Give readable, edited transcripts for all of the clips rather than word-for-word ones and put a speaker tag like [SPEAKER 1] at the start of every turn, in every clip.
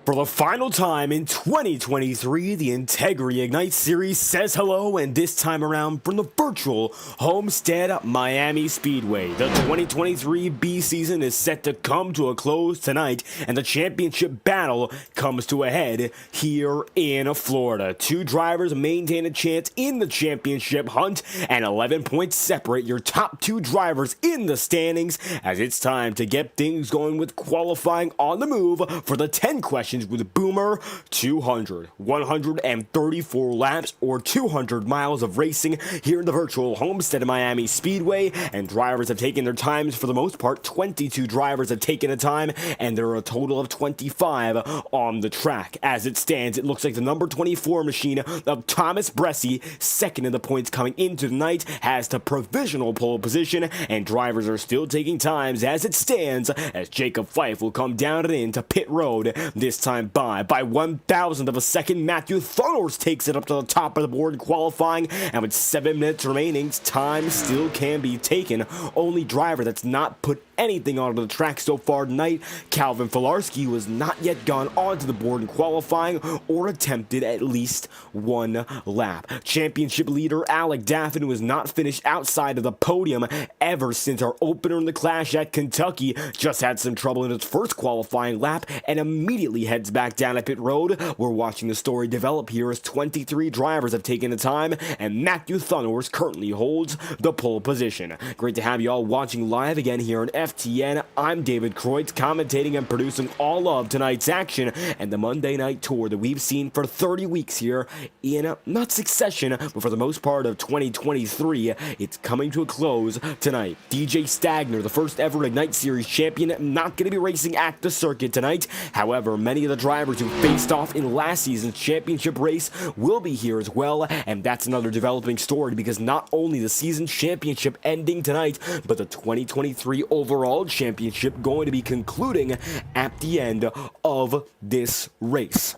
[SPEAKER 1] For the final time in 2023, the Integrity Ignite Series says hello, and this time around from the virtual Homestead-Miami Speedway. The 2023 B season is set to come to a close tonight, and the championship battle comes to a head here in Florida. Two drivers maintain a chance in the championship hunt, and 11 points separate your top two drivers in the standings, as it's time to get things going with qualifying on the move for the 10 questions with Boomer 200, 134 laps or 200 miles of racing here in the virtual Homestead-Miami Speedway, and drivers have taken their times for the most part. 22 drivers have taken a time, and there are a total of 25 on the track. As it stands, it looks like the number 24 machine of Thomas Bressi, second in the points coming into the night, has the provisional pole position, and drivers are still taking times as it stands, as Jacob Fife will come down and into pit road, this time by 1,000th of a second. Matthew Thornors takes it up to the top of the board in qualifying, and with 7 minutes remaining, time still can be taken. Only driver that's not put anything onto the track so far tonight, Calvin Filarski, was not yet gone onto the board in qualifying or attempted at least one lap. Championship leader Alec Daffin, who has not finished outside of the podium ever since our opener in the Clash at Kentucky, just had some trouble in his first qualifying lap and immediately heads back down at pit road. We're watching the story develop here as 23 drivers have taken the time, and Matthew Thornors currently holds the pole position. Great to have you all watching live again here on FTN. I'm David Kreutz, commentating and producing all of tonight's action and the Monday Night Tour that we've seen for 30 weeks here in, not succession, but for the most part of 2023. It's coming to a close tonight. DJ Stagner, the first ever Ignite Series champion, not going to be racing at the circuit tonight. However, many of the drivers who faced off in last season's championship race will be here as well, and that's another developing story, because not only the season championship ending tonight, but the 2023 overall championship going to be concluding at the end of this race.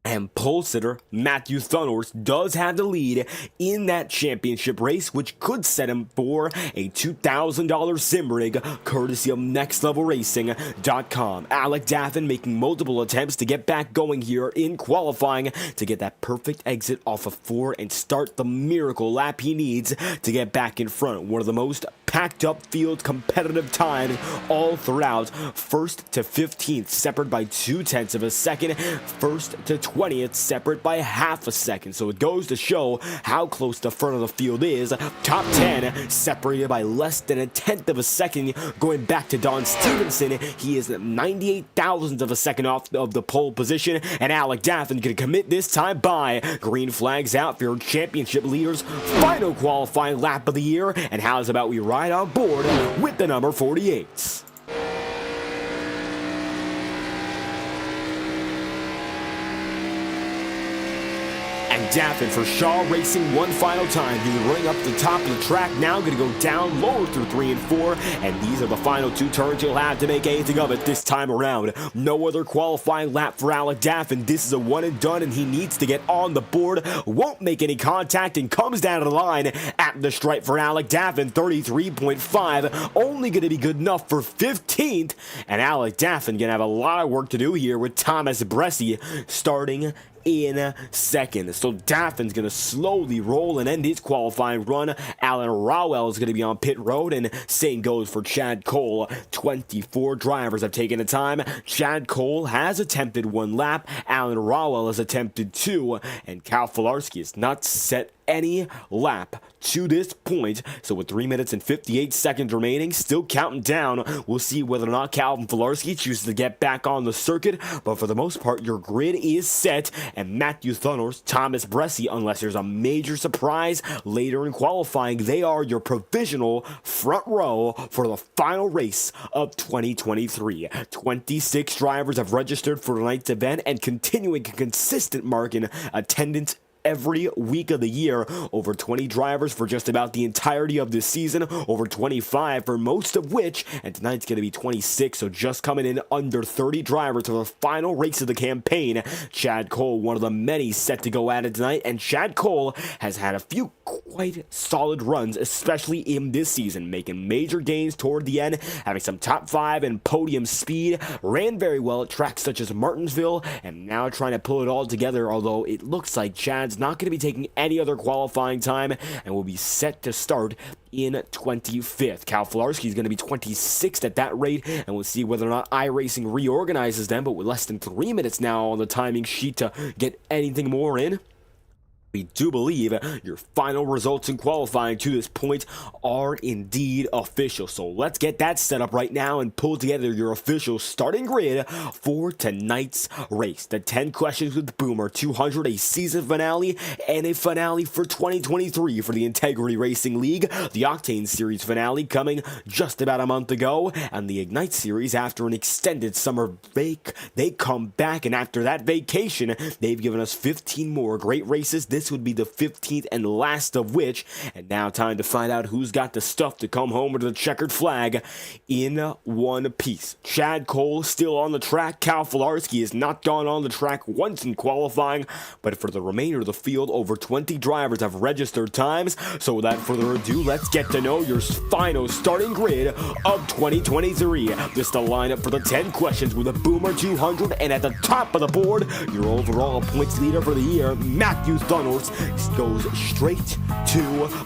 [SPEAKER 1] And pole sitter Matthew Thornors does have the lead in that championship race, which could set him for a $2,000 sim rig courtesy of NextLevelRacing.com. Alec Daffin making multiple attempts to get back going here in qualifying to get that perfect exit off of 4 and start the miracle lap he needs to get back in front. One of the most packed up field competitive time all throughout. First to 15th separate by 0.2 of a second. First to 20th separate by half a second. So it goes to show how close the front of the field is. Top 10 separated by less than 1/10 of a second. Going back to Don Stevenson, he is 98,000th of a second off of the pole position, and Alec Daffin can commit this time by. Green flags out for your championship leaders. Final qualifying lap of the year, and how's about we ride on board with the number 48. Daffin for Shaw Racing one final time. He's running up the top of the track now, going to go down lower through 3 and 4, and these are the final 2 turns he'll have to make anything of it this time around. No other qualifying lap for Alec Daffin. This is a one and done, and he needs to get on the board. Won't make any contact and comes down to the line at the stripe for Alec Daffin. 33.5, only going to be good enough for 15th, and Alec Daffin going to have a lot of work to do here with Thomas Bressi starting in second. So Daffin's going to slowly roll and end his qualifying run. Alan Rowell is going to be on pit road, and same goes for Chad Cole. 24 drivers have taken the time. Chad Cole has attempted 1 lap. Alan Rowell has attempted 2, and Cal Filarski has not set any lap to this point. So with 3 minutes and 58 seconds remaining, still counting down, we'll see whether or not Calvin Filarski chooses to get back on the circuit. But for the most part, your grid is set, and Matthew Thornors, Thomas Bressi, unless there's a major surprise later in qualifying, they are your provisional front row for the final race of 2023. 26 drivers have registered for tonight's event, and continuing a consistent mark in attendance every week of the year. Over 20 drivers for just about the entirety of this season, over 25 for most of which, and tonight's going to be 26, so just coming in under 30 drivers for the final race of the campaign. Chad Cole, one of the many set to go at it tonight, and Chad Cole has had a few quite solid runs, especially in this season, making major gains toward the end, having some top 5 and podium speed, ran very well at tracks such as Martinsville, and now trying to pull it all together, although it looks like Chad's not going to be taking any other qualifying time and will be set to start in 25th. Cal Filarski is going to be 26th at that rate, and we'll see whether or not iRacing reorganizes them, but with less than 3 minutes now on the timing sheet to get anything more in. We do believe your final results in qualifying to this point are indeed official. So let's get that set up right now and pull together your official starting grid for tonight's race. The 10 questions with Boomer 200, a season finale, and a finale for 2023 for the Integrity Racing League. The Octane Series finale coming just about a month ago, and the Ignite Series after an extended summer break. They come back, and after that vacation, they've given us 15 more great races. This would be the 15th and last of which, and now time to find out who's got the stuff to come home with the checkered flag in one piece. Chad Cole still on the track. Cal Filarski has not gone on the track once in qualifying, but for the remainder of the field, over 20 drivers have registered times. So without further ado, let's get to know your final starting grid of 2023. This is the lineup for the 10 questions with a Boomer 200, and at the top of the board, your overall points leader for the year, Matthew Thunnell, goes straight to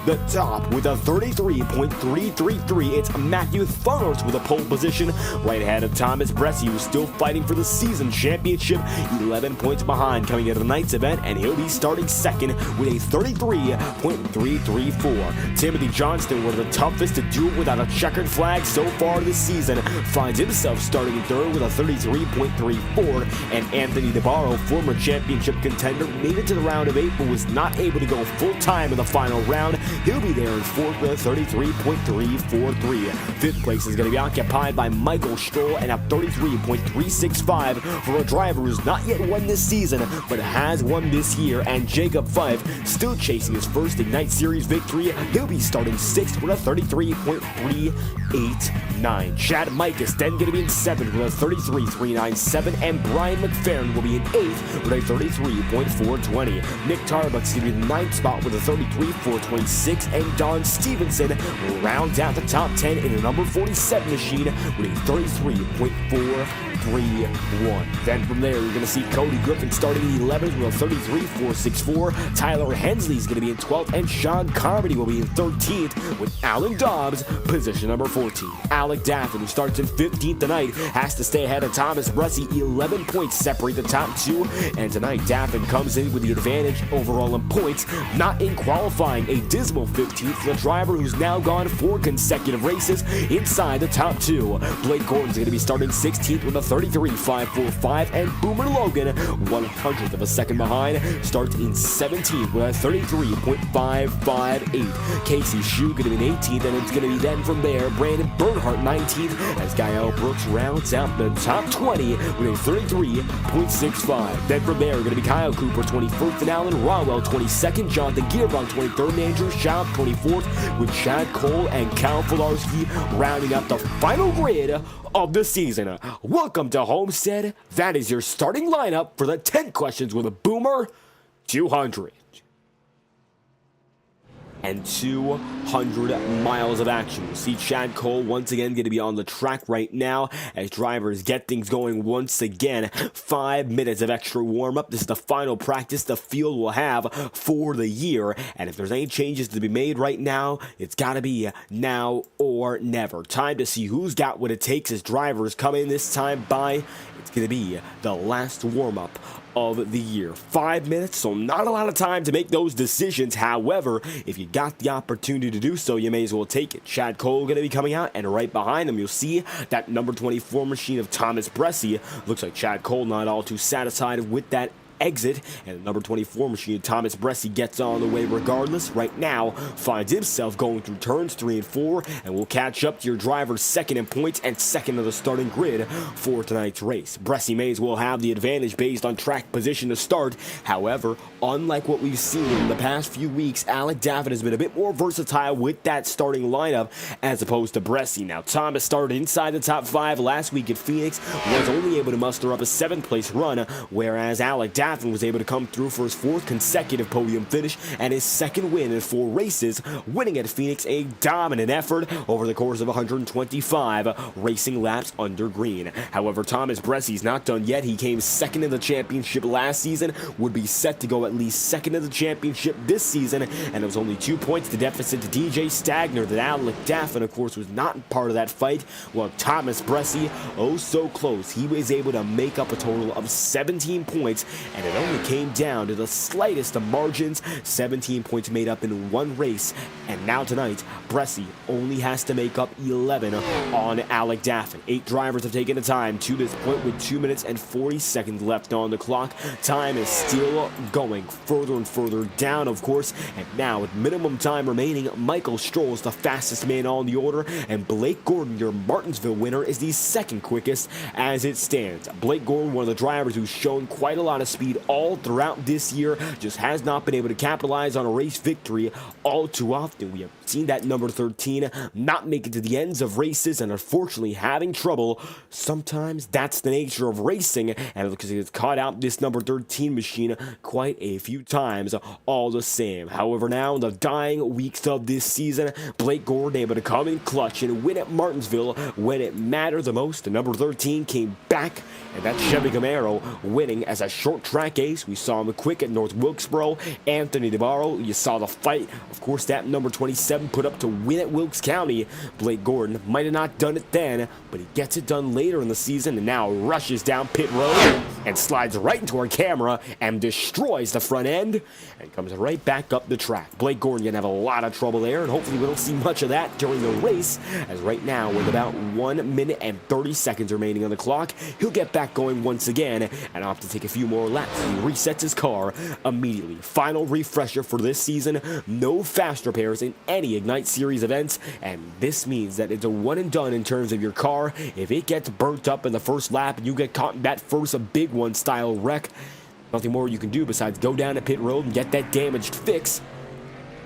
[SPEAKER 1] the top with a 33.333. It's Matthew Thunnell with a pole position right ahead of Thomas Bresci, who's still fighting for the season championship, 11 points behind coming into tonight's event, and he'll be starting second with a 33.334. Timothy Johnston, one of the toughest to do it without a checkered flag so far this season, finds himself starting in third with a 33.34, and Anthony DeBarro, former championship contender, made it to the round of 8 but was not able to go full time in the final round. He'll be there in fourth with a 33.343. Fifth place is going to be occupied by Michael Stroll and a 33.365 for a driver who's not yet won this season but has won this year, and Jacob Fife still chasing his first Ignite Series victory. He'll be starting sixth with a 33.389. Chad Mike is then going to be in seventh with a 33.397, and Brian McFerrin will be in eighth with a 33.420. Nick Tarbuck's going to be in the ninth spot with a 33.426, and Don Stevenson will round out the top 10 in a number 47 machine with a 33.431. Then from there, you're going to see Cody Griffin starting in 11th with a 33.464. Tyler Hensley is going to be in 12th, and Sean Carmody will be in 13th with Alan Dobbs, position number 14. Alec Daffin, who starts in 15th tonight, has to stay ahead of Thomas Bresci. 11 points separate the top two, and tonight Daffin comes in with the advantage overall in points, not in qualifying. A dismal 15th for the driver who's now gone 4 consecutive races inside the top two. Blake Gordon's going to be starting 16th with a 33.545, and Boomer Logan, 100th of a second behind, starts in 17th with a 33.558. Casey Shue going to be in 18th, and it's going to be then from there Brandon Bernhardt 19th as Gael Brooks rounds out the top 20 with a 33.65. Then from there going to be Kyle Cooper 21st, and Alan Rawell 22nd, Jonathan Gierbach 23rd, and Andrew Schaub 24th, with Chad Cole and Cal Filarski rounding up the final grid of the season. Welcome to Homestead. That is your starting lineup for the 10 questions with a Boomer 200. And 200 miles of action. We'll see Chad Cole once again going to be on the track right now as drivers get things going once again. 5 minutes of extra warm-up. This is the final practice the field will have for the year. And if there's any changes to be made right now, it's got to be now or never. Time to see who's got what it takes as drivers come in this time by. It's going to be the last warm-up of the year. 5 minutes, so not a lot of time to make those decisions. However, if you got the opportunity to do so, you may as well take it. Chad Cole going to be coming out, and right behind him, you'll see that number 24 machine of Thomas Bresci. Looks like Chad Cole not all too satisfied with that exit, and the number 24 machine Thomas Bresci gets on the way regardless. Right now finds himself going through turns 3 and 4, and will catch up to your driver's second in points and second of the starting grid for tonight's race. Bresci may as well have the advantage based on track position to start. However, unlike what we've seen in the past few weeks, Alec Daffin has been a bit more versatile with that starting lineup as opposed to Bresci. Now, Thomas started inside the top 5 last week at Phoenix, was only able to muster up a 7th place run, whereas Alec Daffin Daffin was able to come through for his 4th consecutive podium finish and his 2nd win in 4 races, winning at Phoenix a dominant effort over the course of 125 racing laps under green. However, Thomas Bressy's not done yet. He came 2nd in the championship last season, would be set to go at least 2nd in the championship this season, and it was only 2 points to deficit to DJ Stagner that Alec Daffin, of course, was not part of that fight. Well, Thomas Bressy, oh so close. He was able to make up a total of 17 points, and it only came down to the slightest of margins. 17 points made up in 1 race, and now tonight, Bressy only has to make up 11 on Alec Daffin. 8 drivers have taken the time to this point with 2 minutes and 40 seconds left on the clock. Time is still going further and further down, of course, and now with minimum time remaining, Michael Stroll is the fastest man on the order, and Blake Gordon, your Martinsville winner, is the 2nd quickest as it stands. Blake Gordon, one of the drivers who's shown quite a lot of speed all throughout this year, just has not been able to capitalize on a race victory all too often. We have seen that number 13 not make it to the ends of races and unfortunately having trouble. Sometimes that's the nature of racing, and because he has caught out this number 13 machine quite a few times all the same. However, now in the dying weeks of this season, Blake Gordon able to come in clutch and win at Martinsville when it mattered the most. The number 13 came back, and that Chevy Camaro winning as a short track ace. We saw him quick at North Wilkesboro. Anthony DeBarro, you saw the fight. Of course, that number 27 put up to win at Wilkes County. Blake Gordon might have not done it then, but he gets it done later in the season and now rushes down pit road and slides right into our camera and destroys the front end and comes right back up the track. Blake Gordon gonna have a lot of trouble there, and hopefully we don't see much of that during the race, as right now with about 1 minute and 30 seconds remaining on the clock, he'll get back going once again and opt to take a few more laps. He resets his car immediately. Final refresher for this season, no fast repairs in any Ignite Series events, and this means that it's a one and done in terms of your car. If it gets burnt up in the first lap and you get caught in that first big one style wreck, nothing more you can do besides go down to pit road and get that damaged fix.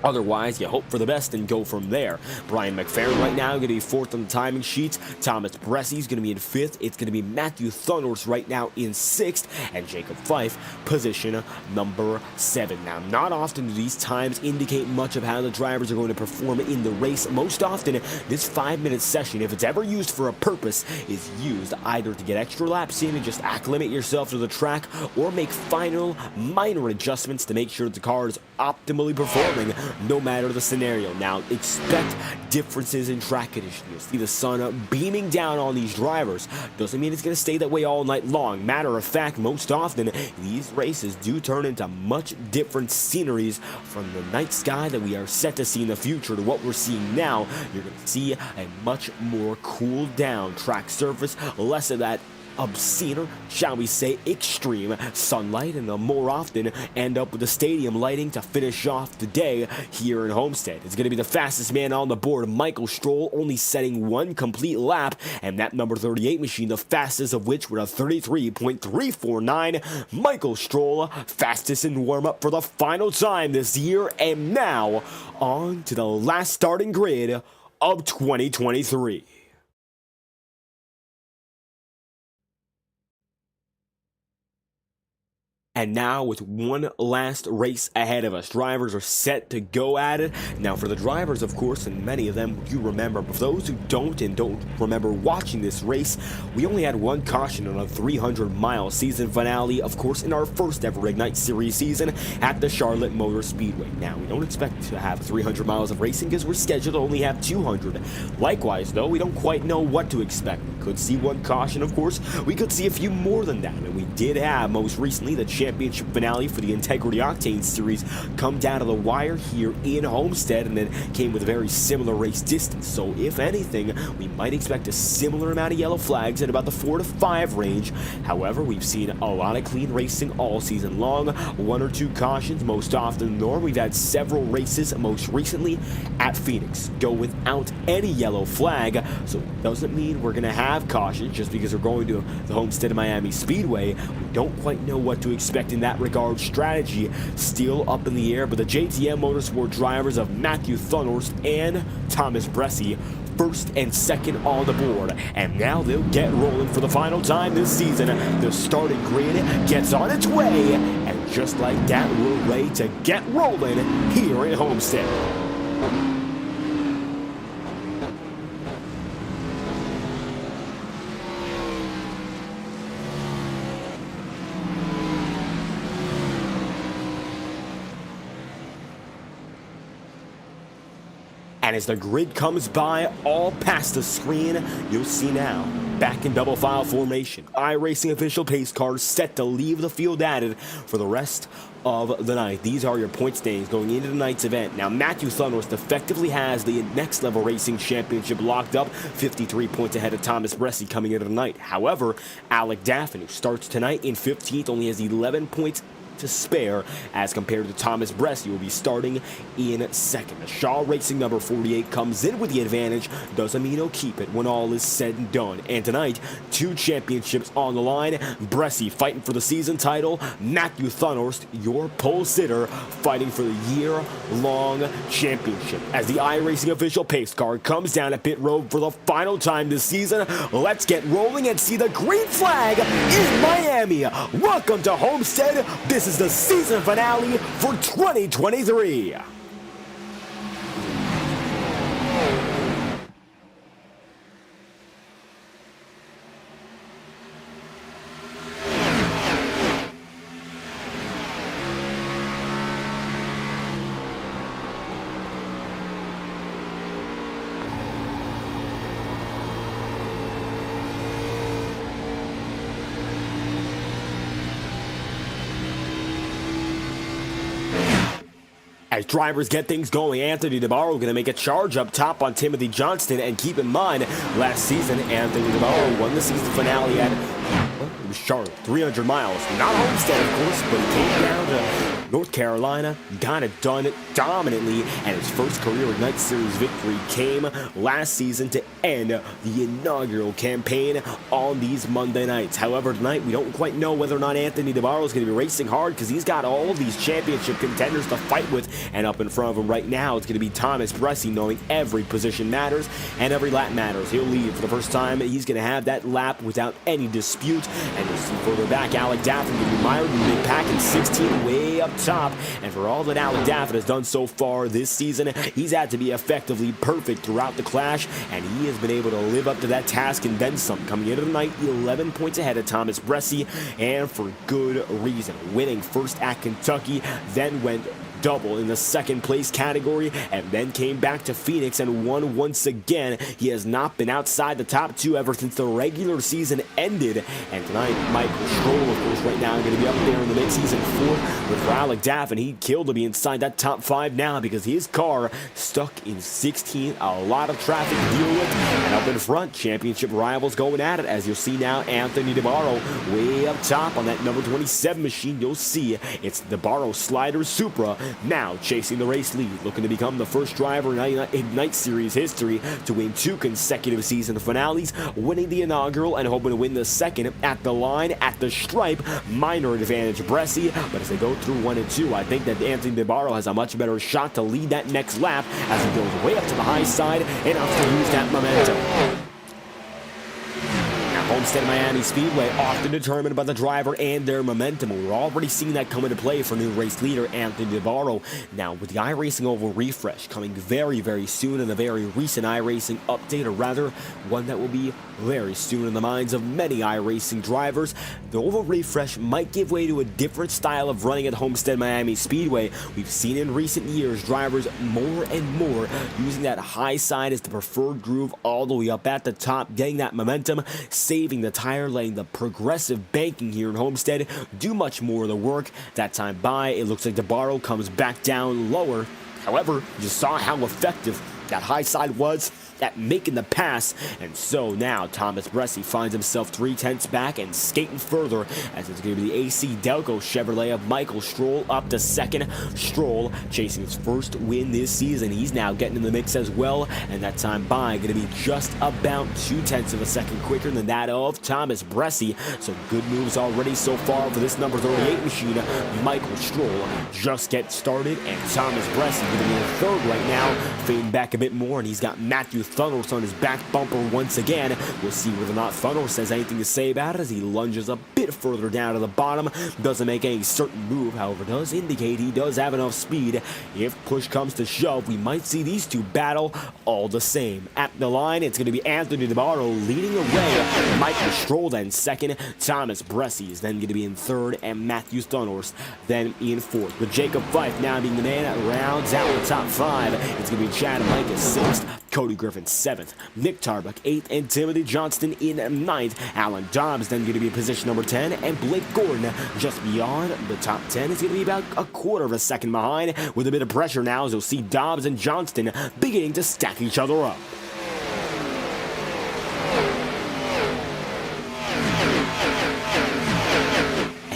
[SPEAKER 1] Otherwise, you hope for the best and go from there. Brian McFerrin right now going to be 4th on the timing sheets. Thomas Bressy's going to be in 5th. It's going to be Matthew Thunder's right now in 6th. And Jacob Fife, position number 7. Now, not often do these times indicate much of how the drivers are going to perform in the race. Most often, this 5-minute session, if it's ever used for a purpose, is used either to get extra laps in and just acclimate yourself to the track, or make final minor adjustments to make sure that the car is optimally performing no matter the scenario. Now, expect differences in track conditions. You'll see the sun beaming down on these drivers. Doesn't mean it's going to stay that way all night long. Matter of fact, most often, these races do turn into much different sceneries from the night sky that we are set to see in the future to what we're seeing now. You're going to see a much more cooled down track surface, less of that obscene, or shall we say extreme sunlight, and they'll more often end up with the stadium lighting to finish off the day here in Homestead. It's going to be the fastest man on the board, Michael Stroll, only setting 1 complete lap, and that number 38 machine, the fastest of which were a 33.349. Michael Stroll, fastest in warm-up for the final time this year, and now on to the last starting grid of 2023. And now, with one last race ahead of us, drivers are set to go at it. Now, for the drivers, of course, and many of them you remember, but for those who don't remember watching this race, we only had 1 caution on a 300-mile season finale, of course, in our first ever Ignite Series season at the Charlotte Motor Speedway. Now, we don't expect to have 300 miles of racing because we're scheduled to only have 200. Likewise, though, we don't quite know what to expect. We could see 1 caution, of course. We could see a few more than that, and we did have, most recently, the championship finale for the Integrity Octane Series come down to the wire here in Homestead, and then came with a very similar race distance. So if anything, we might expect a similar amount of yellow flags at about the 4 to 5 range. However, we've seen a lot of clean racing all season long, 1 or 2 cautions most often the norm. We've had several races, most recently at Phoenix, go without any yellow flag. So it doesn't mean we're going to have cautions just because we're going to the Homestead-Miami Speedway. We don't quite know what to expect expect in that regard. Strategy still up in the air, but the JTM Motorsport drivers of Matthew Thunhorst and Thomas Bressi first and second on the board, and now they'll get rolling for the final time this season. The starting grid gets on its way, and just like that, we're ready to get rolling here at Homestead. And as the grid comes by, all past the screen, you'll see now, back in double file formation, iRacing official pace cars set to leave the field added for the rest of the night. These are your point standings going into tonight's event. Now, Matthew Thunhorst effectively has the Next Level Racing Championship locked up, 53 points ahead of Thomas Bressi coming into tonight. However, Alec Daffin, who starts tonight in 15th, only has 11 points to spare as compared to Thomas Bressi, who will be starting in second. The Shaw Racing number 48 comes in with the advantage. Doesn't mean he'll keep it when all is said and done. And tonight, 2 championships on the line. Bressi fighting for the season title. Matthew Thunhorst, your pole sitter, fighting for the year-long championship. As the iRacing official pace car comes down at pit road for the final time this season, let's get rolling and see the green flag in Miami. Welcome to Homestead. This is the season finale for 2023. As drivers get things going, Anthony DeBarro going to make a charge up top on Timothy Johnston. And keep in mind, last season, Anthony DeBarro won the season finale at, well, it was Charlotte, 300 miles. Not Homestead, of course, but he came down to North Carolina, got it done dominantly, and his first career Ignite Series victory came last season to end the inaugural campaign on these Monday nights. However, tonight we don't quite know whether or not Anthony DeBarro is going to be racing hard because he's got all of these championship contenders to fight with, and up in front of him right now it's going to be Thomas Bressi, knowing every position matters and every lap matters. He'll lead for the first time. He's going to have that lap without any dispute, and you'll see further back Alec Daffin going to be mired in the mid-pack in 16 way up top. And for all that Alec Daffin has done so far this season, he's had to be effectively perfect throughout the clash, and he has been able to live up to that task and then some. Coming into tonight, 11 points ahead of Thomas Bressi, and for good reason. Winning first at Kentucky, then went double in the second place category, and then came back to Phoenix and won once again. He has not been outside the top 2 ever since the regular season ended. And tonight, Michael Stroll, of course, right now going to be up there in the mid-season 4. But for Alec Daffin, he'd kill to be inside that top 5 now because his car stuck in 16. A lot of traffic to deal with. And up in front, championship rivals going at it. As you'll see now, Anthony DeBarro way up top on that number 27 machine. You'll see it's DeBarro Slider Supra now chasing the race lead, looking to become the first driver in Ignite Series history to win 2 consecutive season finales, winning the inaugural and hoping to win the second at the line, at the stripe. Minor advantage Bressi, but as they go through 1 and 2, I think that Anthony DeBarro has a much better shot to lead that next lap as he goes way up to the high side and out to use that momentum. Homestead-Miami Speedway, often determined by the driver and their momentum. We're already seeing that come into play for new race leader Anthony DeBarro. Now, with the iRacing Oval refresh coming very, very soon, and a very recent iRacing update, or rather, one that will be very soon in the minds of many iRacing drivers, the Oval refresh might give way to a different style of running at Homestead-Miami Speedway. We've seen in recent years drivers more and more using that high side as the preferred groove all the way up at the top, getting that momentum, saving the tire, letting the progressive banking here in Homestead do much more of the work. That time by, it looks like DeBarro comes back down lower. However, you saw how effective that high side was at making the pass, and so now Thomas Bressi finds himself 3/10 back and skating further, as it's going to be the AC Delco Chevrolet of Michael Stroll up to second. Stroll chasing his first win this season. He's now getting in the mix as well, and that time by going to be just about 2/10 of a second quicker than that of Thomas Bressi. So good moves already so far for this number 38 machine. Michael Stroll just gets started, and Thomas Bressi going to be in third right now, fading back a bit more, and he's got Matthew Thunders on his back bumper once again. We'll see whether or not Thunders has anything to say about it as he lunges a bit further down to the bottom. Doesn't make any certain move, however, does indicate he does have enough speed. If push comes to shove, we might see these two battle all the same. At the line, it's going to be Anthony DeBarro leading the way. Michael Stroll then second. Thomas Bressi is then going to be in third, and Matthew Thunders then in fourth. With Jacob Fife now being the man that rounds out the top five, it's going to be Chad Micah sixth, Cody Griffin seventh, Nick Tarbuck eighth, and Timothy Johnston in ninth. Alan Dobbs then going to be in position number 10, and Blake Gordon just beyond the top 10. It's going to be about a quarter of a second behind, with a bit of pressure now as you'll see Dobbs and Johnston beginning to stack each other up.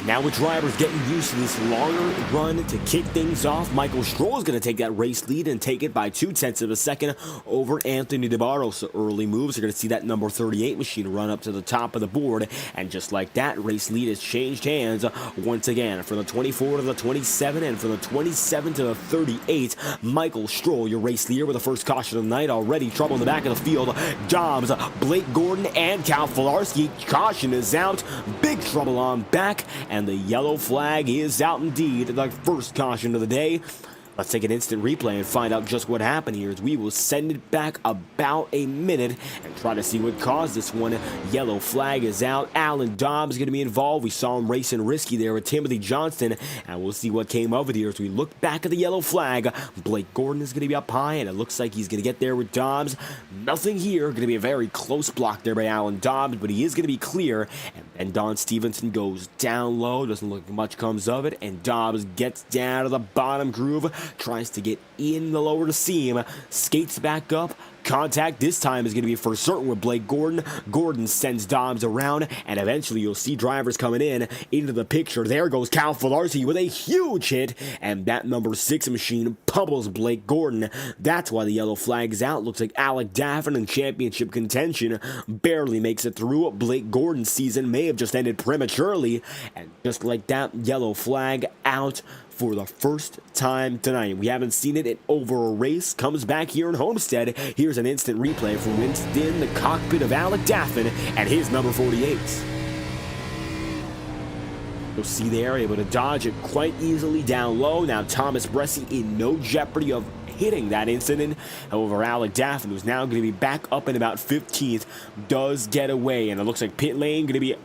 [SPEAKER 1] Now with drivers getting used to this longer run to kick things off, Michael Stroll is going to take that race lead and take it by 2/10 of a second over Anthony DeBarro. So early moves, you're going to see that number 38 machine run up to the top of the board. And just like that, race lead has changed hands once again. From the 24 to the 27 and from the 27 to the 38, Michael Stroll, your race leader, with the first caution of the night already. Trouble in the back of the field. Dobbs, Blake Gordon, and Cal Filarski. Caution is out. Big trouble on back. And the yellow flag is out indeed. The first caution of the day. Let's take an instant replay and find out just what happened here, as we will send it back about a minute and try to see what caused this one. Yellow flag is out. Alan Dobbs is going to be involved. We saw him racing risky there with Timothy Johnston, and we'll see what came of it here as we look back at the yellow flag. Blake Gordon is going to be up high, and it looks like he's going to get there with Dobbs. Nothing here. Going to be a very close block there by Alan Dobbs, but he is going to be clear. And Don Stevenson goes down low. Doesn't look like much comes of it, and Dobbs gets down to the bottom groove. Tries to get in the lower seam, skates back up. Contact this time is going to be for certain with Blake Gordon. Gordon sends Dobbs around, and eventually you'll see drivers coming in into the picture. There goes Cal Filarski with a huge hit, and that number 6 machine pummels Blake Gordon. That's why the yellow flag is out. Looks like Alec Daffin in championship contention barely makes it through. Blake Gordon's season may have just ended prematurely, and just like that, yellow flag out for the first time tonight. We haven't seen it in over a race. Comes back here in Homestead. Here's an instant replay from Winston, the cockpit of Alec Daffin, and his number 48. You'll see there, able to dodge it quite easily down low. Now Thomas Bressi in no jeopardy of hitting that incident. However, Alec Daffin, who's now going to be back up in about 15th, does get away, and it looks like pit lane going to be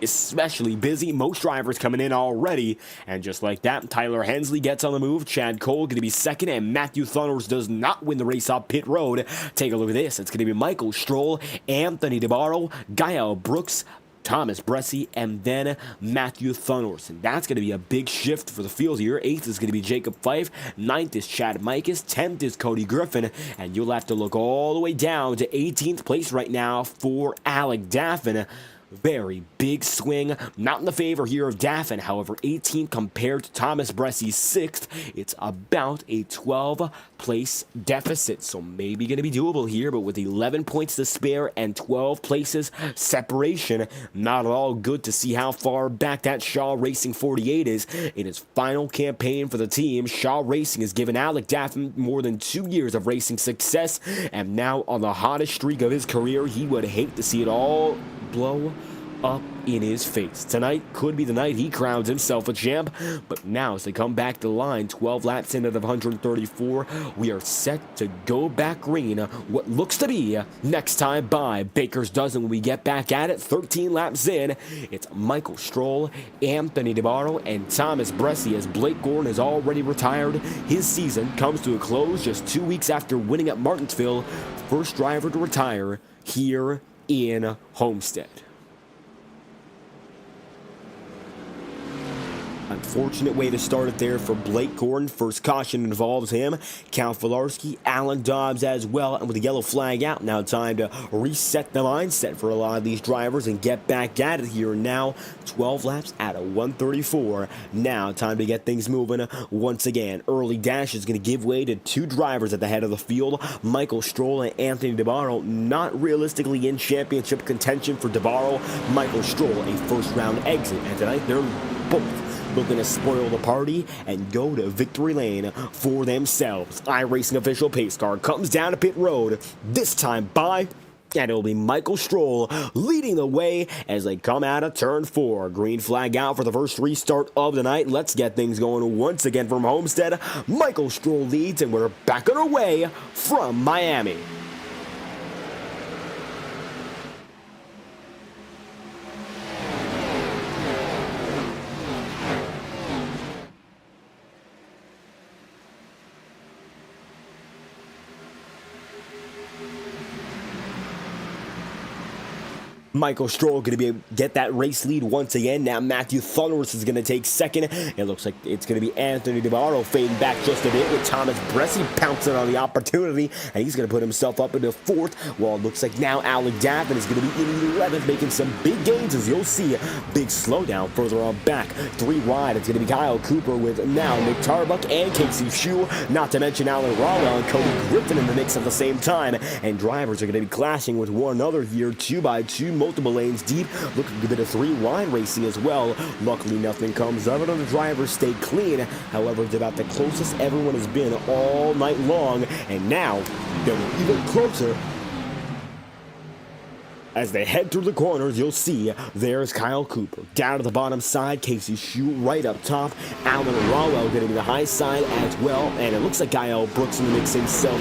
[SPEAKER 1] especially busy. Most drivers coming in already, and just like that, Tyler Hensley gets on the move. Chad Cole going to be second, and Matthew Thunders does not win the race off pit road. Take a look at this. It's going to be Michael Stroll, Anthony DeBarro, Gael Brooks, Thomas Bressi, and then Matthew Thunders. And that's going to be a big shift for the field here. 8th is going to be Jacob Fife. 9th is Chad Micas. 10th is Cody Griffin. And you'll have to look all the way down to 18th place right now for Alec Daffin. Very big swing, not in the favor here of Daffin. However, 18th compared to Thomas Bressi's 6th. It's about a 12-place deficit, so maybe going to be doable here, but with 11 points to spare and 12 places separation, not at all good to see how far back that Shaw Racing 48 is in his final campaign for the team. Shaw Racing has given Alec Daffin more than 2 years of racing success, and now on the hottest streak of his career, he would hate to see it all blow up in his face. Tonight could be the night he crowns himself a champ, but now as they come back to the line, 12 laps in out of 134, we are set to go back green. What looks to be next time by Baker's dozen when we get back at it. 13 laps in, it's Michael Stroll, Anthony DeBarro, and Thomas Bressi, as Blake Gordon has already retired. His season comes to a close just 2 weeks after winning at Martinsville. First driver to retire here in Homestead. unfortunate way to start it there for Blake Gordon. First caution involves him, Cal Filarski, Alan Dobbs as well, and with the yellow flag out, now time to reset the mindset for a lot of these drivers and get back at it here. Now 12 laps out of 134. Now time to get things moving once again. Early dash is going to give way to two drivers at the head of the field, Michael Stroll and Anthony DeBarro. Not realistically in championship contention for DeBarro. Michael Stroll a first round exit, and tonight they're both looking to spoil the party and go to victory lane for themselves. iRacing official pace car comes down to pit road, this time by, and it'll be Michael Stroll leading the way as they come out of turn 4. Green flag out for the first restart of the night. Let's get things going once again from Homestead. Michael Stroll leads, and we're back on our way from Miami. Michael Stroll going to get that race lead once again. Now Matthew Thunderous is going to take second. It looks like it's going to be Anthony DeBarro fading back just a bit with Thomas Bressi pouncing on the opportunity, and he's going to put himself up into 4th. Well, it looks like now Alec Daffin is going to be in 11th, making some big gains, as you'll see. Big slowdown further on back. 3 wide, it's going to be Kyle Cooper with now Nick Tarbuck and Casey Shue, not to mention Alan Rowell and Cody Griffin in the mix at the same time. And drivers are going to be clashing with one another here, 2 by 2. Multiple lanes deep, looking a bit of 3 wide racing as well. Luckily nothing comes of it, and the drivers stay clean. However, it's about the closest everyone has been all night long, and now they're even closer. As they head through the corners, you'll see there's Kyle Cooper. Down to the bottom side, Casey Shue right up top. Alan Rowell getting the high side as well, and it looks like Kyle Brooks in the mix himself.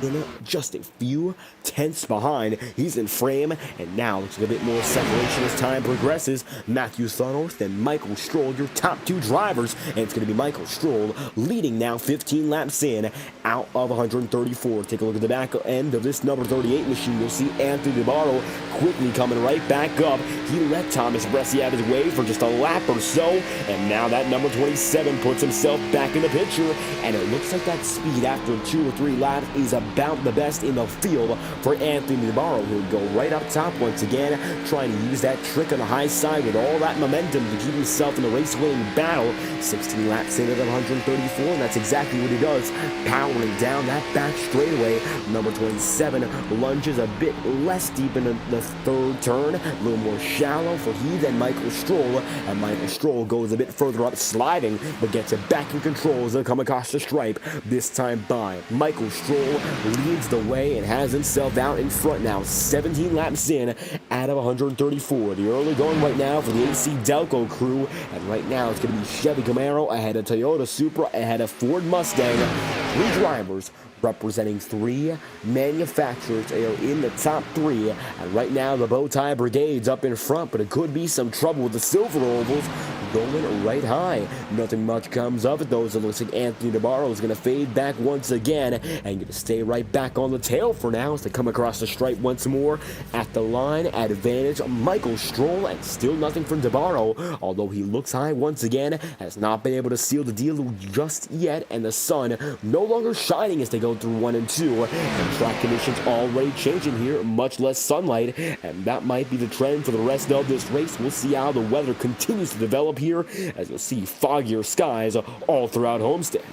[SPEAKER 1] In just a few tenths behind. He's in frame, and now looks like a bit more separation as time progresses. Matthew Thunderworth and Michael Stroll, your top 2 drivers, and it's going to be Michael Stroll leading now 15 laps in out of 134. Take a look at the back end of this number 38 machine. You'll see Anthony DeBarro quickly coming right back up. He let Thomas Bressi out of his way for just a lap or so, and now that number 27 puts himself back in the picture, and it looks like that speed after 2 or 3 laps is about the best in the field for Anthony DeBarro, who'll go right up top once again, trying to use that trick on the high side with all that momentum to keep himself in the race-winning battle. 16 laps in at 134, and that's exactly what he does, powering down that back straightaway. Number 27 lunges a bit less deep in the 3rd turn, a little more shallow for he than Michael Stroll, and Michael Stroll goes a bit further up sliding, but gets it back in control as they come across the stripe, this time by Michael Stroll. Leads the way and has himself out in front now, 17 laps in out of 134. The early going right now for the AC Delco crew, and right now it's going to be Chevy Camaro ahead of Toyota Supra, ahead of Ford Mustang. 3 drivers representing 3 manufacturers. They are in the top 3, and right now the Bowtie Brigade's up in front, but it could be some trouble with the silver ovals going right high. Nothing much comes of it though, as it looks like Anthony DeBarro is going to fade back once again and going to stay right back on the tail for now as they come across the stripe once more. At the line, advantage Michael Stroll, and still nothing from DeBarro, although he looks high once again, has not been able to seal the deal just yet, and the sun no longer shining as they go through 1 and 2, and track conditions already changing here, much less sunlight, and that might be the trend for the rest of this race. We'll see how the weather continues to develop here, as you'll see foggier skies all throughout Homestead.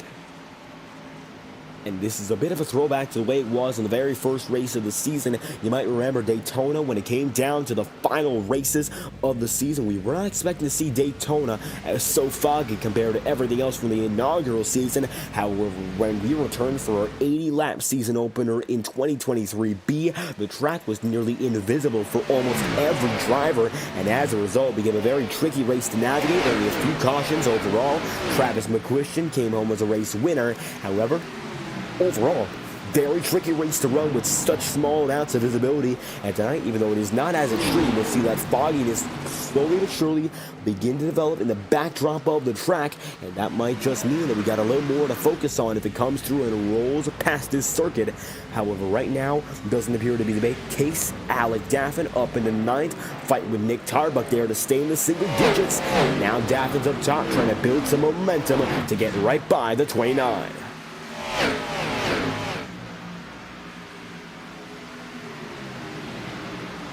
[SPEAKER 1] And this is a bit of a throwback to the way it was in the very first race of the season. You might remember Daytona when it came down to the final races of the season. We were not expecting to see Daytona as so foggy compared to everything else from the inaugural season. However, when we returned for our 80-lap season opener in 2023B, the track was nearly invisible for almost every driver, and as a result, it became a very tricky race to navigate. Only a few cautions overall. Travis McQuistion came home as a race winner. However, overall, very tricky race to run with such small amounts of visibility. And tonight, even though it is not as extreme, we'll see that fogginess slowly but surely begin to develop in the backdrop of the track, and that might just mean that we got a little more to focus on if it comes through and rolls past this circuit. However, right now, doesn't appear to be the case. Alec Daffin up in the 9th, fighting with Nick Tarbuck there to stay in the single digits. And now Daffin's up top trying to build some momentum to get right by the 29.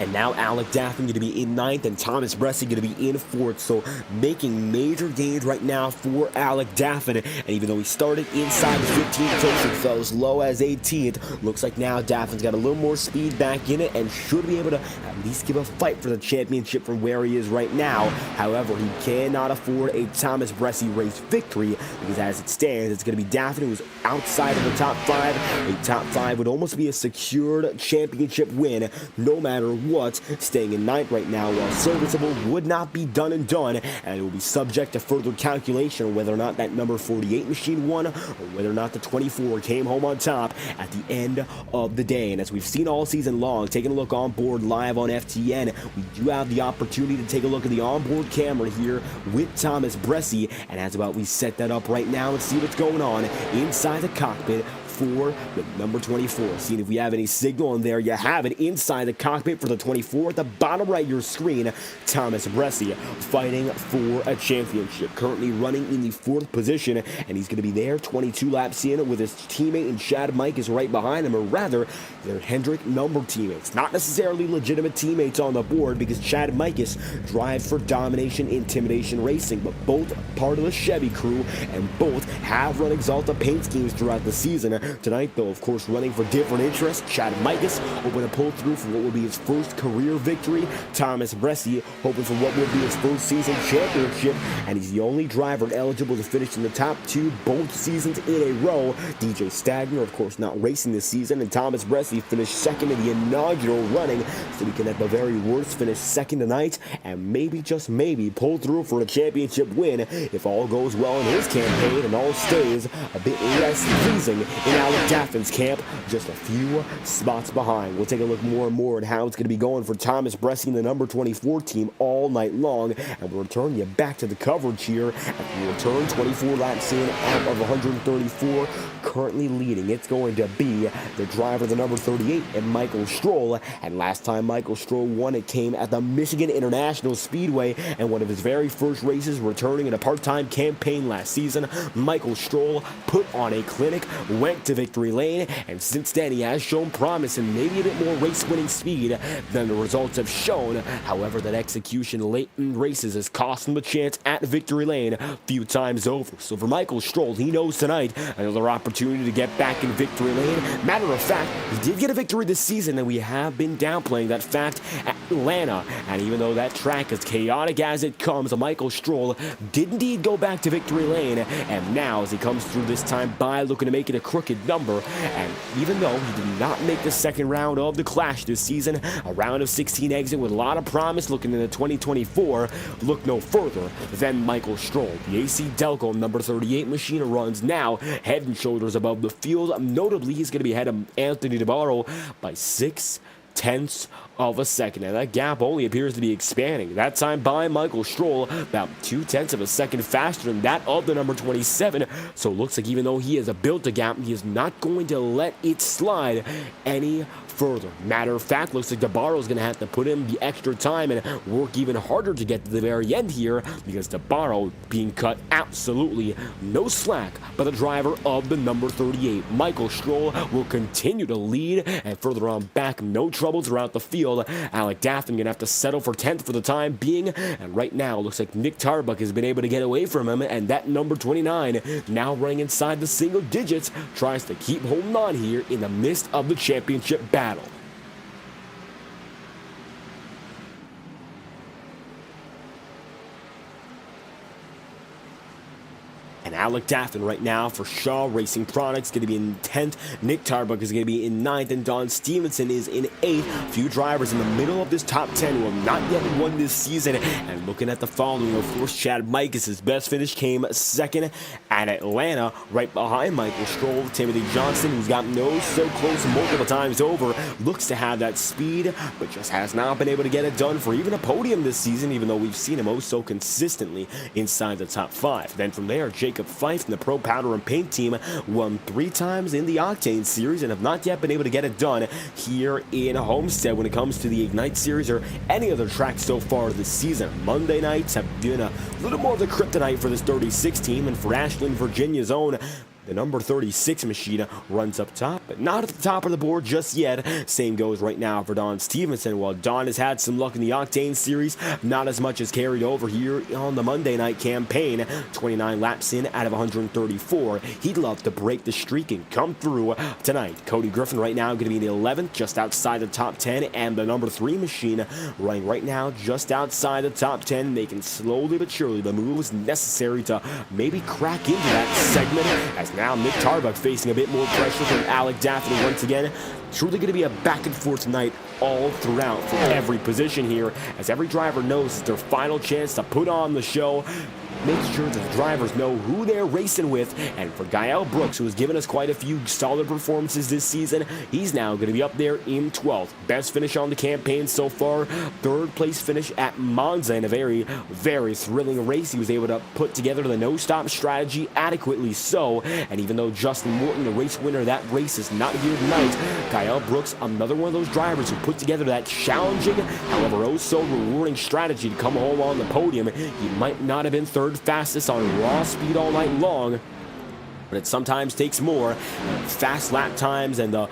[SPEAKER 1] And now Alec Daffin going to be in 9th and Thomas Bresci going to be in 4th. So making major gains right now for Alec Daffin. And even though he started inside the 15th place and fell as low as 18th, looks like now Daffin's got a little more speed back in it and should be able to at least give a fight for the championship from where he is right now. However, he cannot afford a Thomas Bresci race victory because as it stands, it's going to be Daffin who's outside of the top 5. A top 5 would almost be a secured championship win no matter what. Staying in 9th right now, while serviceable, would not be done and done, and it will be subject to further calculation on whether or not that number 48 machine won or whether or not the 24 came home on top at the end of the day. And as we've seen all season long, taking a look on board live on FTN, we do have the opportunity to take a look at the onboard camera here with Thomas Bresci, and as about we set that up right now and see what's going on inside the cockpit for the number 24. Seeing if we have any signal in there. You have it inside the cockpit for the 24. At the bottom right of your screen, Thomas Bresci fighting for a championship. Currently running in the 4th position, and he's going to be there 22 laps in with his teammate, and Chad Mike is right behind him, or rather, they're Hendrick number teammates. Not necessarily legitimate teammates on the board because Chad Mikus drives for Domination Intimidation Racing, but both part of the Chevy crew, and both have run Exalta paint schemes throughout the season. Tonight, though, of course, running for different interests. Chad Mikus hoping to pull through for what will be his first career victory. Thomas Bresci hoping for what will be his first season championship. And he's the only driver eligible to finish in the top 2 both seasons in a row. DJ Stagner, of course, not racing this season. And Thomas Bresci finished 2nd in the inaugural running. So we can, at the very worst, finish 2nd tonight. And maybe, just maybe, pull through for a championship win if all goes well in his campaign and all stays a bit less pleasing in Alec Daffin's camp, just a few spots behind. We'll take a look more and more at how it's going to be going for Thomas Bresci and the number 24 team all night long, and we'll return you back to the coverage here as we return 24 laps in out of 134. Currently leading, it's going to be the driver, the number 38, and Michael Stroll. And last time Michael Stroll won, it came at the Michigan International Speedway, and one of his very first races, returning in a part-time campaign last season. Michael Stroll put on a clinic, went to victory lane, and since then he has shown promise and maybe a bit more race-winning speed than the results have shown. However, that execution late in races has cost him a chance at victory lane a few times over. So for Michael Stroll, he knows tonight another opportunity to get back in victory lane. Matter of fact, he did get a victory this season, and we have been downplaying that fact at Atlanta. And even though that track is chaotic as it comes, Michael Stroll did indeed go back to victory lane, and now as he comes through this time by looking to make it a crooked number. And even though he did not make the second round of the Clash this season, a round of 16 exit with a lot of promise looking into 2024, look no further than Michael Stroll. The AC Delco number 38 machine runs now head and shoulders above the field. Notably, he's going to be ahead of Anthony DeBarro by 6/10 of a second, and that gap only appears to be expanding. That time by Michael Stroll, about 2/10 of a second faster than that of the number 27. So it looks like even though he has built a gap, he is not going to let it slide any further. Matter of fact, looks like DeBarro is going to have to put in the extra time and work even harder to get to the very end here, because DeBarro being cut absolutely no slack by the driver of the number 38. Michael Stroll will continue to lead, and further on back, no trouble throughout the field. Alec Daffin going to have to settle for 10th for the time being, and right now looks like Nick Tarbuck has been able to get away from him, and that number 29, now running inside the single digits, tries to keep holding on here in the midst of the championship battle. And Alec Daffin right now for Shaw Racing Products going to be in 10th. Nick Tarbuck is going to be in 9th, and Don Stevenson is in 8th. Few drivers in the middle of this top 10 who have not yet won this season. And looking at the following, of course, Chad Micus, his best finish came 2nd at Atlanta, right behind Michael Stroll. Timothy Johnson, who's gotten so close multiple times over, looks to have that speed, but just has not been able to get it done for even a podium this season, even though we've seen him so consistently inside the top 5. Then from there, Jacob Fife from the Pro Powder and Paint team won 3 times in the Octane Series and have not yet been able to get it done here in Homestead when it comes to the Ignite Series or any other track so far this season. Monday nights have been a little more of the kryptonite for this 36 team, and for Ashland, Virginia's own, the number 36 machine runs up top, but not at the top of the board just yet. Same goes right now for Don Stevenson. While Don has had some luck in the Octane Series, not as much as carried over here on the Monday night campaign. 29 laps in out of 134. He'd love to break the streak and come through tonight. Cody Griffin right now going to be in 11th, just outside the top 10, and the number 3 machine running right now just outside the top 10, making slowly but surely the moves necessary to maybe crack into that segment, as now Nick Tarbuck facing a bit more pressure from Alec Daffin once again. Truly going to be a back and forth tonight all throughout for every position here, as every driver knows it's their final chance to put on the show. Make sure the drivers know who they're racing with. And for Gael Brooks, who has given us quite a few solid performances this season, he's now going to be up there in 12th. Best finish on the campaign so far. 3rd place finish at Monza in a very, very thrilling race. He was able to put together the no-stop strategy adequately so. And even though Justin Morton, the race winner of that race, is not here tonight, Gael Brooks, another one of those drivers who put together that challenging, however so rewarding strategy to come home on the podium. He might not have been 3rd fastest on raw speed all night long, but it sometimes takes more fast lap times and the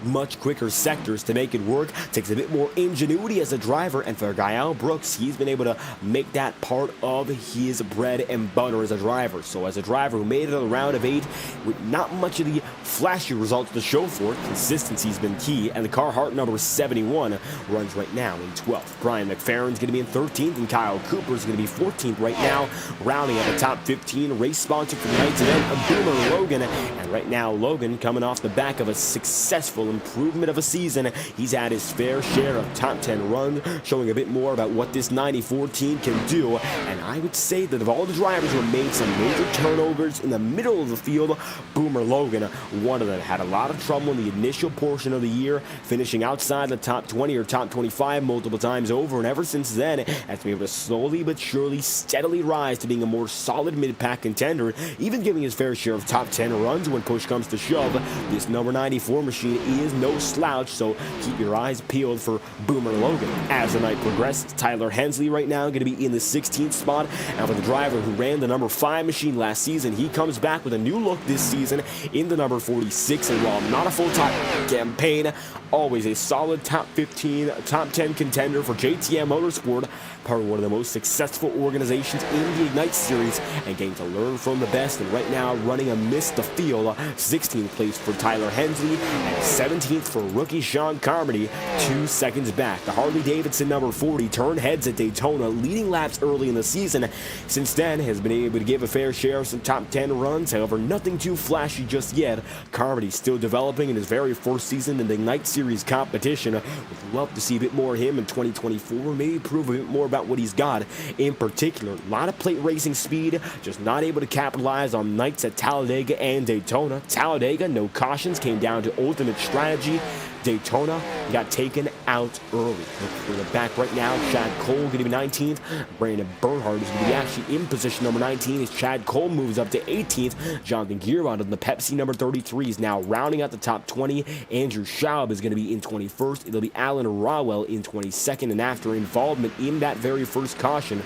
[SPEAKER 1] much quicker sectors to make it work. Takes a bit more ingenuity as a driver, and for Gael Brooks, he's been able to make that part of his bread and butter as a driver. So as a driver who made it a round of 8 with not much of the flashy results to show for it, consistency's been key, and the Carhartt number 71 runs right now in 12th. Brian McFerrin's going to be in 13th, and Kyle Cooper's going to be 14th right now, rounding out the top 15. Race sponsor for tonight's event, Boomer Logan, and right now Logan coming off the back of a successful improvement of a season. He's had his fair share of top 10 runs, showing a bit more about what this 94 team can do. And I would say that of all the drivers who have made some major turnovers in the middle of the field, Boomer Logan, one of them, had a lot of trouble in the initial portion of the year, finishing outside the top 20 or top 25 multiple times over, and ever since then has been able to slowly but surely steadily rise to being a more solid mid-pack contender, even giving his fair share of top 10 runs when push comes to shove. This number 94 machine is no slouch, so keep your eyes peeled for Boomer Logan. As the night progresses, Tyler Hensley right now going to be in the 16th spot, and for the driver who ran the number 5 machine last season, he comes back with a new look this season in the number 46, and while not a full-time campaign, always a solid top 15, top 10 contender for JTM Motorsport, part of one of the most successful organizations in the Ignite Series, and getting to learn from the best, and right now running amidst the field. 16th place for Tyler Hensley, and 17th for rookie Sean Carmody, 2 seconds back. The Harley-Davidson number 40 turned heads at Daytona, leading laps early in the season. Since then, has been able to give a fair share of some top 10 runs, however, nothing too flashy just yet. Carmody still developing in his very first season in the Ignite Series competition. Would love to see a bit more of him in 2024, maybe prove a bit more about what he's got. In particular, a lot of plate racing speed, just not able to capitalize on nights at Talladega and Daytona. Talladega, no cautions, came down to ultimate strategy. Daytona got taken out early. For the back right now, Chad Cole going to be 19th. Brandon Bernhardt is going to be actually in position number 19 as Chad Cole moves up to 18th. Jonathan Gierwald of the Pepsi number 33 is now rounding out the top 20. Andrew Schaub is going to be in 21st. It'll be Alan Rawell in 22nd. And after involvement in that very first caution,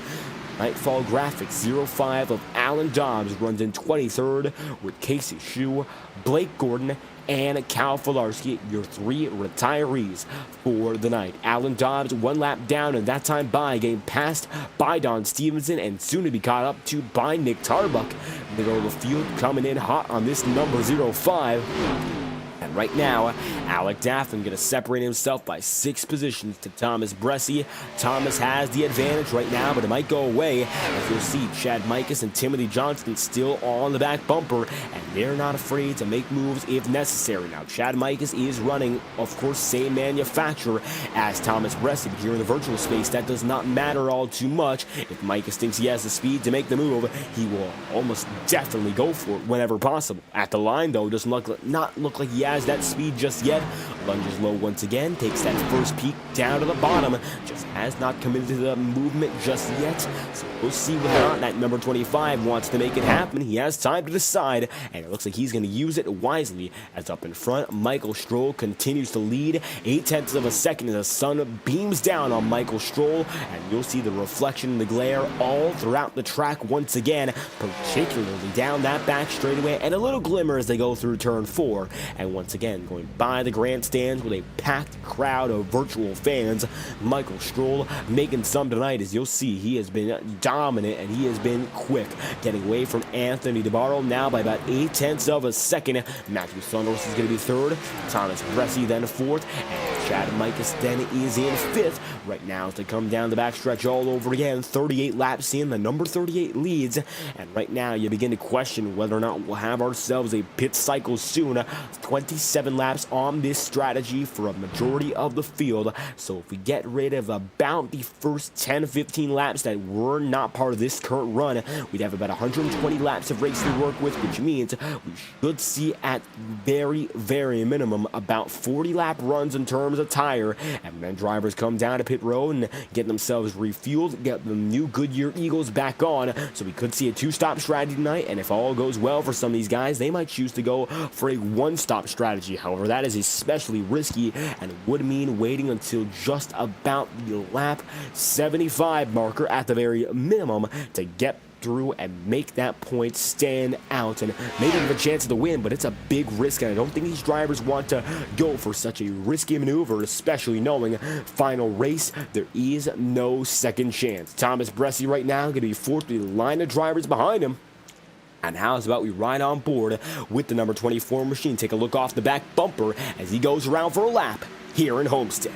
[SPEAKER 1] Nightfall Graphics 05 of Alan Dobbs runs in 23rd with Casey Shue, Blake Gordon, and Cal Filarski, your 3 retirees for the night. Alan Dobbs 1 lap down, and that time by getting passed by Don Stevenson and soon to be caught up to by Nick Tarbuck. Middle of the field coming in hot on this number 05. And right now, Alec Daffin going to separate himself by 6 positions to Thomas Bressi. Thomas has the advantage right now, but it might go away. As you'll see, Chad Mikus and Timothy Johnson still on the back bumper, and they're not afraid to make moves if necessary. Now, Chad Mikus is running, of course, same manufacturer as Thomas Bressi, but here in the virtual space, that does not matter all too much. If Mikus thinks he has the speed to make the move, he will almost definitely go for it whenever possible. At the line, though, doesn't not look like he has that speed just yet. Lunges low once again, takes that first peek down to the bottom, just has not committed to the movement just yet. So we'll see whether or not that number 25 wants to make it happen. He has time to decide, and it looks like he's going to use it wisely. As up in front, Michael Stroll continues to lead 0.8 of a second as the sun beams down on Michael Stroll, and you'll see the reflection and the glare all throughout the track once again, particularly down that back straightaway, and a little glimmer as they go through turn 4. And once again, going by the grandstands with a packed crowd of virtual fans, Michael Stroll making some tonight. As you'll see, he has been dominant and he has been quick, getting away from Anthony DeBarro now by about 0.8 of a second. Matthew Saunders is going to be third, Thomas Bressi then fourth, and Chad Mikus then is in fifth. Right now, as they come down the backstretch all over again, 38 laps in, the number 38 leads, and right now you begin to question whether or not we'll have ourselves a pit cycle soon. 27 laps on this strategy for a majority of the field, so if we get rid of about the first 10-15 laps that were not part of this current run, we'd have about 120 laps of racing to work with, which means we should see at very minimum about 40 lap runs in terms of tire, and then drivers come down to pit road and get themselves refueled, get the new Goodyear Eagles back on, so we could see a 2-stop strategy tonight, and if all goes well for some of these guys, they might choose to go for a 1-stop strategy. However, that is especially risky and would mean waiting until just about the lap 75 marker at the very minimum to get through and make that point stand out and maybe have a chance of the win, but it's a big risk, and I don't think these drivers want to go for such a risky maneuver, especially knowing final race, there is no second chance. Thomas Bressi right now going to be fourth with a line of drivers behind him. And how's about we ride on board with the number 24 machine, take a look off the back bumper as he goes around for a lap here in Homestead.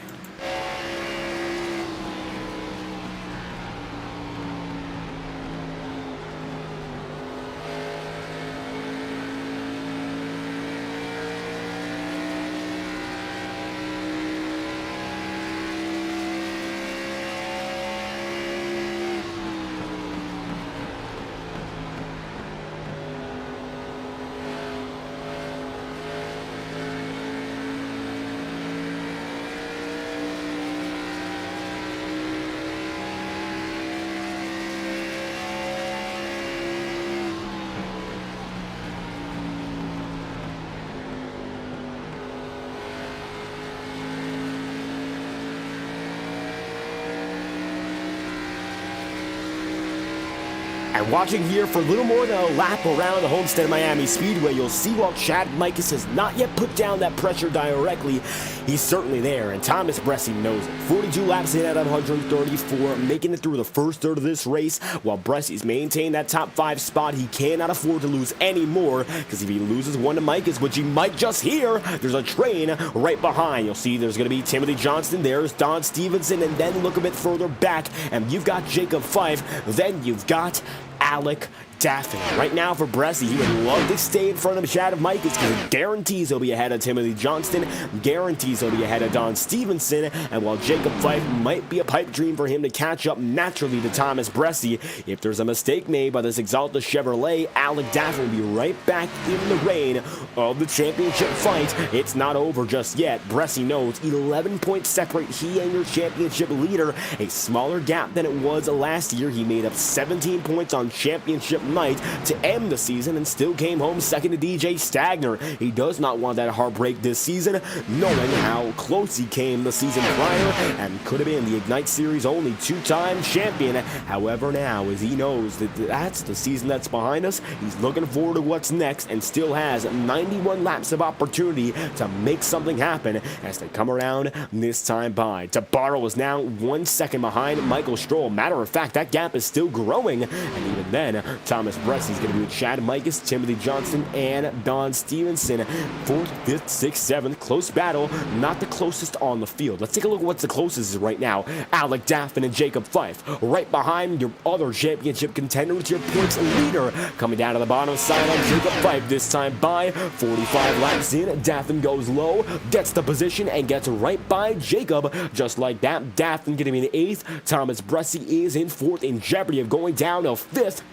[SPEAKER 1] And watching here for a little more than a lap around the Homestead-Miami Speedway, you'll see while Chad Mikus has not yet put down that pressure directly, he's certainly there, and Thomas Bressi knows it. 42 laps in out of 134, making it through the first third of this race, while Bressi's maintained that top 5 spot. He cannot afford to lose any more, because if he loses one to Mikus, which he might just hear, there's a train right behind. You'll see there's going to be Timothy Johnston, there's Don Stevenson, and then look a bit further back, and you've got Jacob Fife, then you've got Alec Daffin. Right now for Bressi, he would love to stay in front of Chad Mikus because it guarantees he'll be ahead of Timothy Johnston, guarantees he'll be ahead of Don Stevenson, and while Jacob Fife might be a pipe dream for him to catch up naturally to Thomas Bressi, if there's a mistake made by this Exalta Chevrolet, Alec Daffin will be right back in the reign of the championship fight. It's not over just yet. Bressi knows 11 points separate he and your championship leader, a smaller gap than it was last year. He made up 17 points on championship night to end the season and still came home second to DJ Stagner. He does not want that heartbreak this season, knowing how close he came the season prior and could have been the Ignite Series only 2-time champion. However, now as he knows that that's the season that's behind us, he's looking forward to what's next and still has 91 laps of opportunity to make something happen as they come around this time by. DeBarro is now 1 second behind Michael Stroll. Matter of fact, that gap is still growing, and even then, Thomas Bressy's going to be with Chad Mikas, Timothy Johnston, and Don Stevenson. 4th, 5th, 6th, 7th, close battle, not the closest on the field. Let's take a look at what's the closest is right now. Alec Daffin and Jacob Fife. Right behind your other championship contenders, your points leader. Coming down to the bottom side on Jacob Fife, this time by 45 laps in. Daffin goes low, gets the position, and gets right by Jacob. Just like that, Daffin getting in 8th. Thomas Bressy is in 4th, in jeopardy of going down to 5th.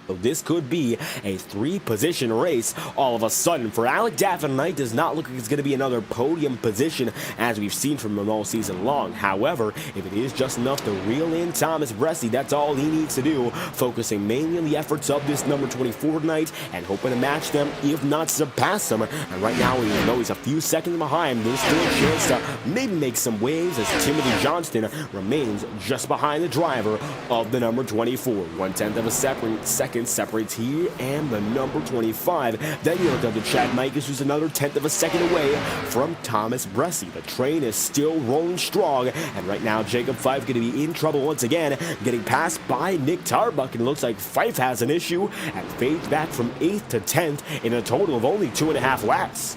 [SPEAKER 1] So this could be a 3-position race all of a sudden. For Alec Daffin tonight, does not look like it's going to be another podium position as we've seen from him all season long. However, if it is just enough to reel in Thomas Bressy, that's all he needs to do, focusing mainly on the efforts of this number 24 tonight and hoping to match them, if not surpass them. And right now, even though he's a few seconds behind, there's still a chance to maybe make some waves as Timothy Johnston remains just behind the driver of the number 24. 1/10 of a second separates he and the number 25. Then you look up to Chad Mikas, who's another 1/10 of a second away from Thomas Bressy. The train is still rolling strong, and right now Jacob Fife going to be in trouble once again, getting passed by Nick Tarbuck, and it looks like Fife has an issue and fades back from 8th to 10th in a total of only 2.5 laps.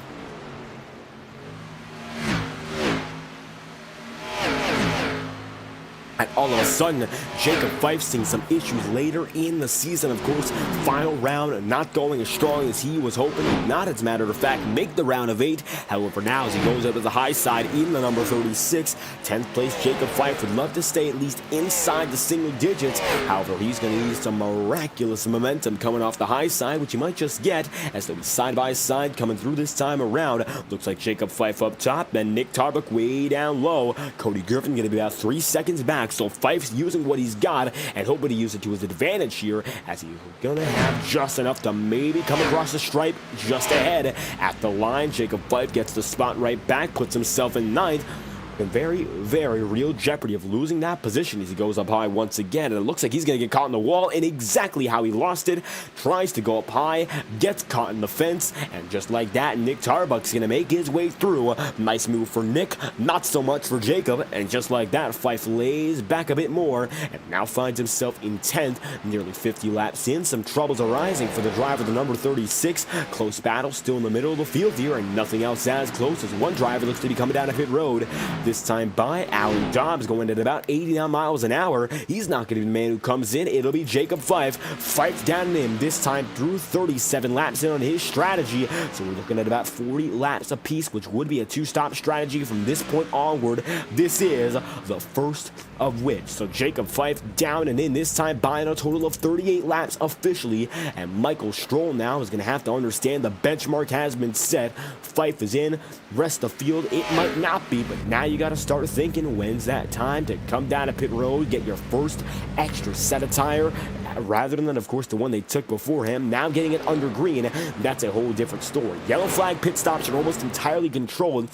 [SPEAKER 1] And all of a sudden, Jacob Fife seeing some issues later in the season. Of course, final round not going as strong as he was hoping. Not, as a matter of fact, make the round of 8. However, now as he goes up to the high side in the number 36, 10th place Jacob Fife would love to stay at least inside the single digits. However, he's going to need some miraculous momentum coming off the high side, which he might just get as they'll be side by side coming through this time around. Looks like Jacob Fife up top, then Nick Tarbuck way down low. Cody Griffin going to be about 3 seconds back. So Fife's using what he's got and hoping to use it to his advantage here, as he's gonna have just enough to maybe come across the stripe just ahead. At the line, Jacob Fife gets the spot right back, puts himself in 9th. In very, very real jeopardy of losing that position as he goes up high once again. And it looks like he's going to get caught in the wall, and exactly how he lost it. Tries to go up high, gets caught in the fence, and just like that, Nick Tarbuck's going to make his way through. Nice move for Nick, not so much for Jacob. And just like that, Fife lays back a bit more and now finds himself in 10th, nearly 50 laps in. Some troubles arising for the driver, the number 36. Close battle still in the middle of the field here, and nothing else as close as one driver looks to be coming down a pit road. This time by Alan Dobbs going at about 89 miles an hour. He's not going to be the man who comes in. It'll be Jacob Fife. Fife down in him this time through 37 laps in on his strategy. So we're looking at about 40 laps apiece, which would be a 2-stop strategy from this point onward. This is the first of which. So Jacob Fife down and in this time by a total of 38 laps officially. And Michael Stroll now is going to have to understand the benchmark has been set. Fife is in. Rest of the field, it might not be, but now you got to start thinking, when's that time to come down to pit road, get your first extra set of tire, rather than, of course, the one they took before him. Now getting it under green, that's a whole different story. Yellow flag pit stops are almost entirely controlled.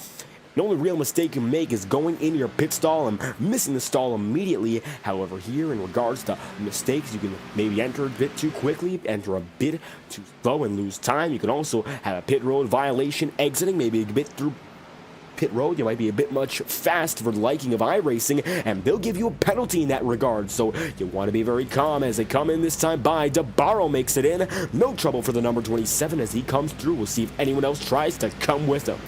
[SPEAKER 1] The only real mistake you make is going into your pit stall and missing the stall immediately. However, here in regards to mistakes, you can maybe enter a bit too quickly, enter a bit too slow and lose time. You can also have a pit road violation exiting, maybe a bit through pit road. You might be a bit much fast for the liking of iRacing, and they'll give you a penalty in that regard. So you want to be very calm as they come in this time by. DeBarro makes it in. No trouble for the number 27 as he comes through. We'll see if anyone else tries to come with him.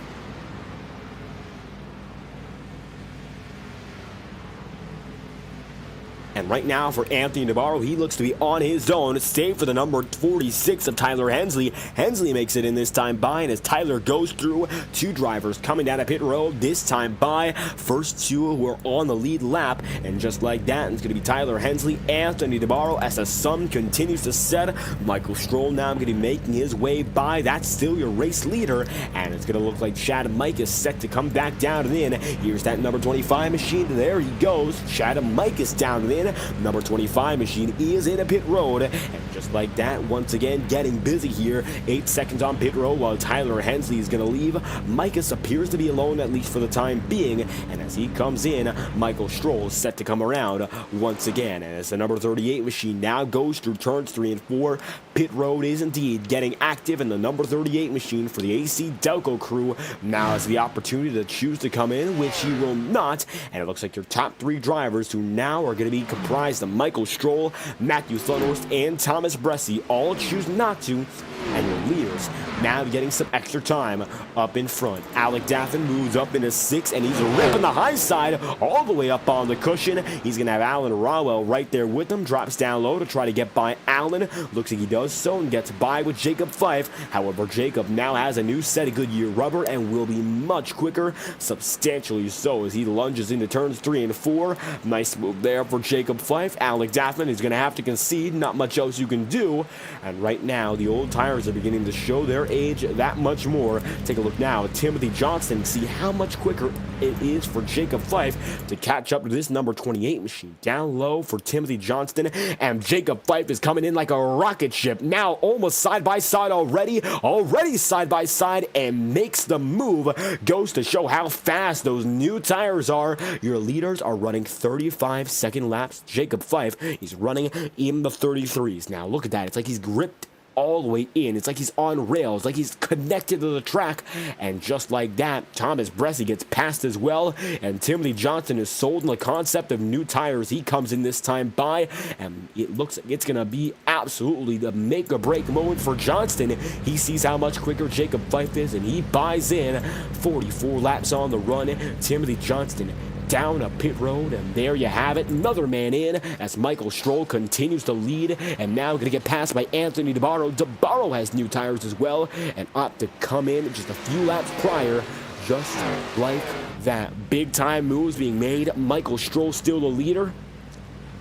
[SPEAKER 1] And right now for Anthony Navarro, he looks to be on his own, save for the number 46 of Tyler Hensley. Hensley makes it in this time by, and as Tyler goes through, 2 drivers coming down a pit road this time by. First 2 who are on the lead lap, and just like that, it's going to be Tyler Hensley, Anthony Navarro, as the sun continues to set. Michael Stroll now going to be making his way by. That's still your race leader, and it's going to look like Chad Mike is set to come back down and in. Here's that number 25 machine. There he goes. Chad Mike is down and in. Number 25 machine is in a pit road, and just like that, once again getting busy here. 8 seconds on pit road while Tyler Hensley is going to leave. Mikas appears to be alone, at least for the time being, and as he comes in, Michael Stroll is set to come around once again. And as the number 38 machine now goes through turns 3 and 4, pit road is indeed getting active, and the number 38 machine for the AC Delco crew now has the opportunity to choose to come in, which he will not. And it looks like your top 3 drivers who now are going to be comprised of Michael Stroll, Matthew Thunhorst, and Thomas Bressi all choose not to, and your leaders now getting some extra time up in front. Alec Daffin moves up into 6th, and he's ripping the high side all the way up on the cushion. He's going to have Alan Rowell right there with him. Drops down low to try to get by Allen. Looks like he does so and gets by with Jacob Fife. However, Jacob now has a new set of Goodyear rubber and will be much quicker, substantially so, as he lunges into turns 3 and 4. Nice move there for Jacob Fife. Alec Daffin is going to have to concede. Not much else you can do. And right now, the old tires are beginning to show their age that much more. Take a look now at Timothy Johnston. See how much quicker it is for Jacob Fife to catch up to this number 28 machine. Down low for Timothy Johnston, and Jacob Fife is coming in like a rocket ship. Now almost side by side already side by side, and makes the move. Goes to show how fast those new tires are. Your leaders are running 35-second laps. Jacob Fife is running in the 33s. Now look at that. It's like he's gripped all the way in. It's like he's on rails, like he's connected to the track. And just like that, Thomas Bressi gets passed as well, and Timothy Johnson is sold on the concept of new tires. He comes in this time by, and it looks like it's going to be absolutely the make or break moment for Johnston. He sees how much quicker Jacob Fife is, and he buys in. 44 laps on the run. Timothy Johnston down a pit road, and there you have it. Another man in as Michael Stroll continues to lead, and now going to get passed by Anthony DeBarro. DeBarro has new tires as well and ought to come in just a few laps prior, just like that. Big time moves being made. Michael Stroll still the leader,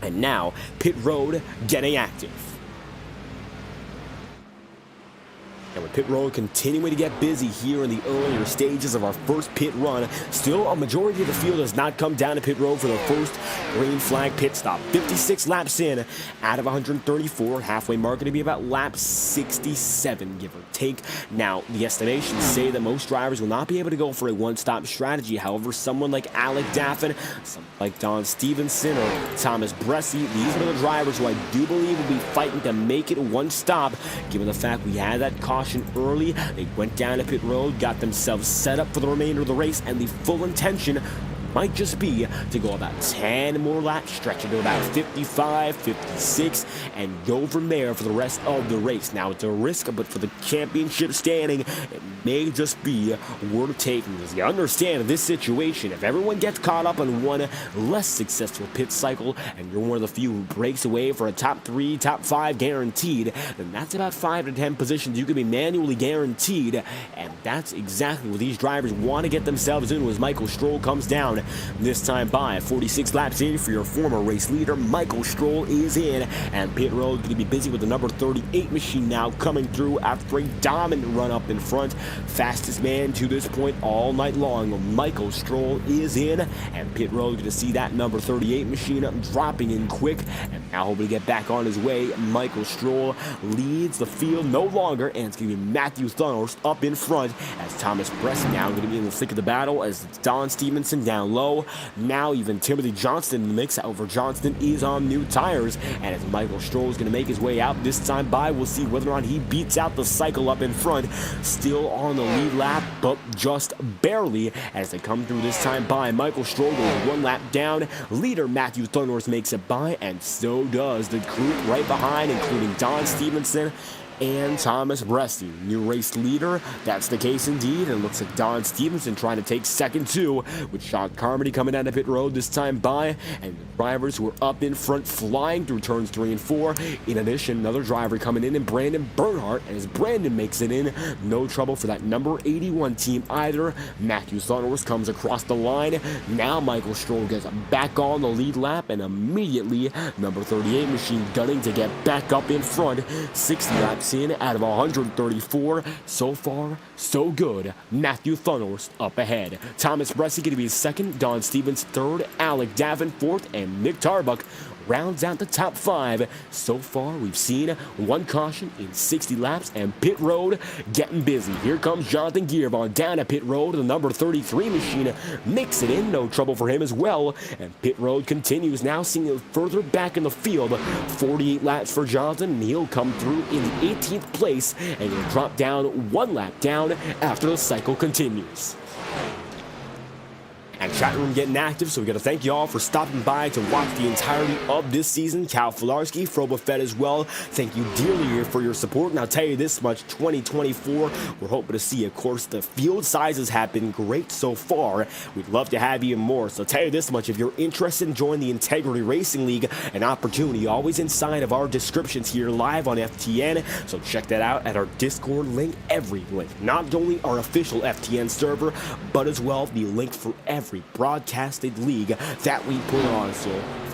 [SPEAKER 1] and now pit road getting active. And with pit road continuing to get busy here in the earlier stages of our first pit run, still a majority of the field has not come down to pit road for the first green flag pit stop. 56 laps in out of 134. Halfway mark going to be about lap 67, give or take. Now, the estimations say that most drivers will not be able to go for a one-stop strategy. However, someone like Alec Daffin, someone like Don Stevenson or Thomas Bressi, these are the drivers who I do believe will be fighting to make it one stop, given the fact we had that caution early. They went down to pit road, got themselves set up for the remainder of the race, and the full intention might just be to go about 10 more laps, stretch it to about 55, 56, and go from there for the rest of the race. Now, it's a risk, but for the championship standing, it may just be worth taking. As you understand in this situation, if everyone gets caught up on one less successful pit cycle, and you're one of the few who breaks away for a top 3, top 5 guaranteed, then that's about 5 to 10 positions you could be manually guaranteed, and that's exactly what these drivers want to get themselves into as Michael Stroll comes down. This time by 46 laps in for your former race leader, Michael Stroll is in, and pit road going to be busy with the number 38 machine now coming through after a dominant run up in front. Fastest man to this point all night long. Michael Stroll is in, and pit road going to see that number 38 machine dropping in quick, and now hoping to get back on his way. Michael Stroll leads the field no longer, and it's going to be Matthew Thunhorst up in front as Thomas Bressi now going to be in the thick of the battle as Don Stevenson down low. Now even Timothy Johnston in the mix. However, Johnston is on new tires, and as Michael Stroll is going to make his way out this time by, we'll see whether or not he beats out the cycle up in front. Still on the lead lap, but just barely as they come through this time by. Michael Stroll goes 1 lap down. Leader Matthew Thunhorst makes it by, and so does the crew right behind, including Don Stevenson and Thomas Bressi. New race leader, that's the case indeed, and looks like Don Stevenson trying to take second too, with Sean Carmody coming out of pit road this time by, and the drivers who are up in front flying through turns 3 and 4. In addition, another driver coming in, and Brandon Bernhardt, and as Brandon makes it in, no trouble for that number 81 team either. Matthew Thunhorst comes across the line. Now Michael Stroll gets back on the lead lap, and immediately number 38 machine gunning to get back up in front. 60 laps in out of 134. So far, so good. Matthew Thunhorst up ahead. Thomas Bressi going to be second, Don Stevens third, Alec Davin fourth, and Nick Tarbuck rounds out the top 5. So far, we've seen 1 caution in 60 laps, and pit road getting busy. Here comes Jonathan Gearvon down at pit road. The number 33 machine makes it in. No trouble for him as well. And pit road continues now, seeing it further back in the field. 48 laps for Jonathan, and he'll come through in the 18th place, and he'll drop down 1 lap down after the cycle continues. and chat room getting active, so we got to thank you all for stopping by to watch the entirety of this season. Cal Filarski, Froba Fed as well, thank you dearly for your support, and I'll tell you this much, 2024, we're hoping to see, of course, the field sizes have been great so far. We'd love to have even more, so I'll tell you this much, if you're interested in joining the Integrity Racing League, an opportunity always inside of our descriptions here live on FTN, so check that out at our Discord link, every link, not only our official FTN server, but as well the link for every broadcasted league that we put on. So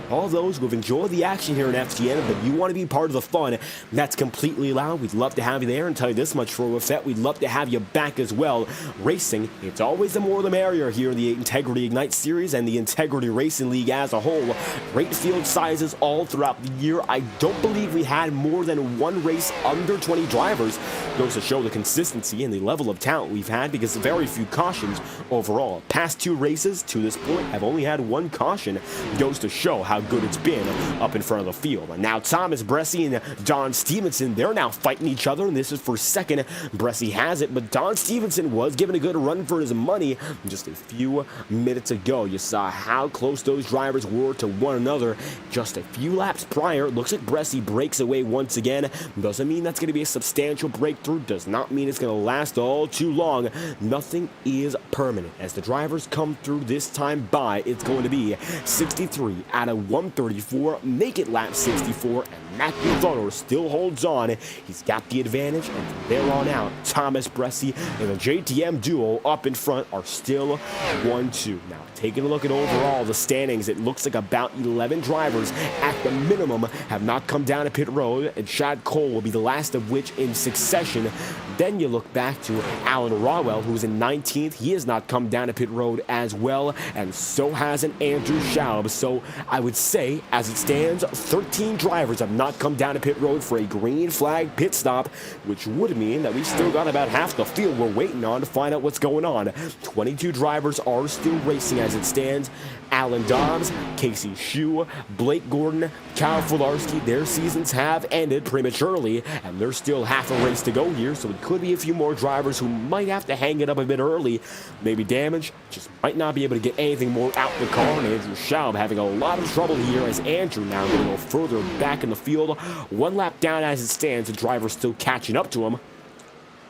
[SPEAKER 1] for all those who have enjoyed the action here in FTN, but you want to be part of the fun, that's completely allowed. We'd love to have you there, and tell you this much, for Wafet, we'd love to have you back as well. Racing, it's always the more the merrier here in the Integrity Ignite series and the Integrity Racing League as a whole. Great field sizes all throughout the year. I don't believe we had more than one race under 20 drivers. Goes to show the consistency and the level of talent we've had, because very few cautions overall. Past two races to this point have only had one caution. Goes to show how good it's been up in front of the field. And now Thomas Bressi and Don Stevenson, they're now fighting each other, and this is for second. Bressi has it, but Don Stevenson was given a good run for his money just a few minutes ago. You saw how close those drivers were to one another just a few laps prior. Looks like Bressi breaks away once again. Doesn't mean that's going to be a substantial breakthrough. Does not mean it's going to last all too long. Nothing is permanent. As the drivers come through this time by, it's going to be 63 out of 134. Make it lap 64, and Matthew Thunor still holds on. He's got the advantage, and from there on out, Thomas Bressi and the JTM duo up in front are still 1-2. Now, taking a look at overall the standings, it looks like about 11 drivers at the minimum have not come down to pit road, and Chad Cole will be the last of which in succession. Then you look back to Alan Rawell, who's in 19th. He has not come down to pit road as well, and so hasn't Andrew Schaub. So I would say, as it stands, 13 drivers have not come down to pit road for a green flag pit stop, which would mean that we've still got about half the field we're waiting on to find out what's going on. 22 drivers are still racing as it stands. Alan Dobbs, Casey Shue, Blake Gordon, Kyle Filarski, their seasons have ended prematurely, and there's still half a race to go here, so it could be a few more drivers who might have to hang it up a bit early. Maybe damage, just might not be able to get anything more out the car, and Andrew Schaub having a lot of trouble here, as Andrew now going to go further back in the field. One lap down as it stands, the driver's still catching up to him,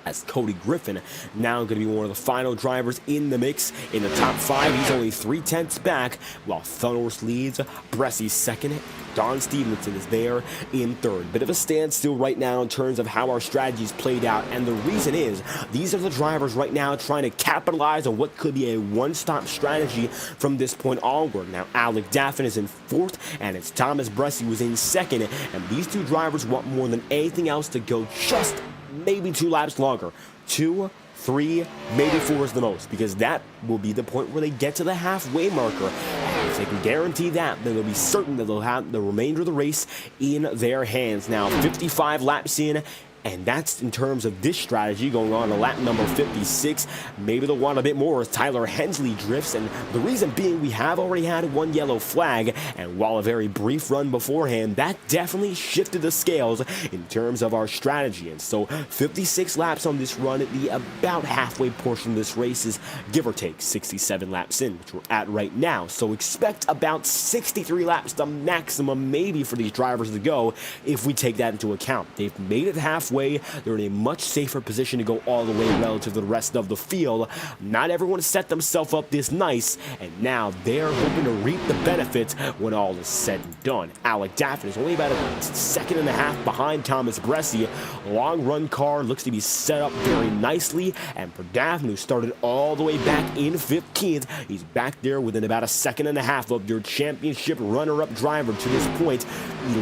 [SPEAKER 1] as Cody Griffin now going to be one of the final drivers in the mix. In the top 5, he's only 3/10 back, while Thunors leads, Bressy's second, Don Stevenson is there in third. Bit of a standstill right now in terms of how our strategy's played out, and the reason is, these are the drivers right now trying to capitalize on what could be a one-stop strategy from this point onward. Now, Alec Daffin is in fourth, and it's Thomas Bressi who's in second, and these two drivers want more than anything else to go just maybe 2 laps longer. 2, 3, maybe 4 is the most, because that will be the point where they get to the halfway marker. And if they can guarantee that, then they'll be certain that they'll have the remainder of the race in their hands. Now, 55 laps in, and that's in terms of this strategy going on to lap number 56. Maybe they'll want a bit more as Tyler Hensley drifts, and the reason being we have already had one yellow flag, and while a very brief run beforehand, that definitely shifted the scales in terms of our strategy. And so 56 laps on this run, the about halfway portion of this race is give or take 67 laps in, which we're at right now. So expect about 63 laps, the maximum maybe for these drivers to go if we take that into account. They've made it halfway. They're in a much safer position to go all the way relative to the rest of the field. Not everyone set themselves up this nice, and now they're hoping to reap the benefits when all is said and done. Alec Daffin is only about a second and a half behind Thomas Bressi. Long run car looks to be set up very nicely, and for Daffin, who started all the way back in 15th, he's back there within about a second and a half of your championship runner-up driver to this point.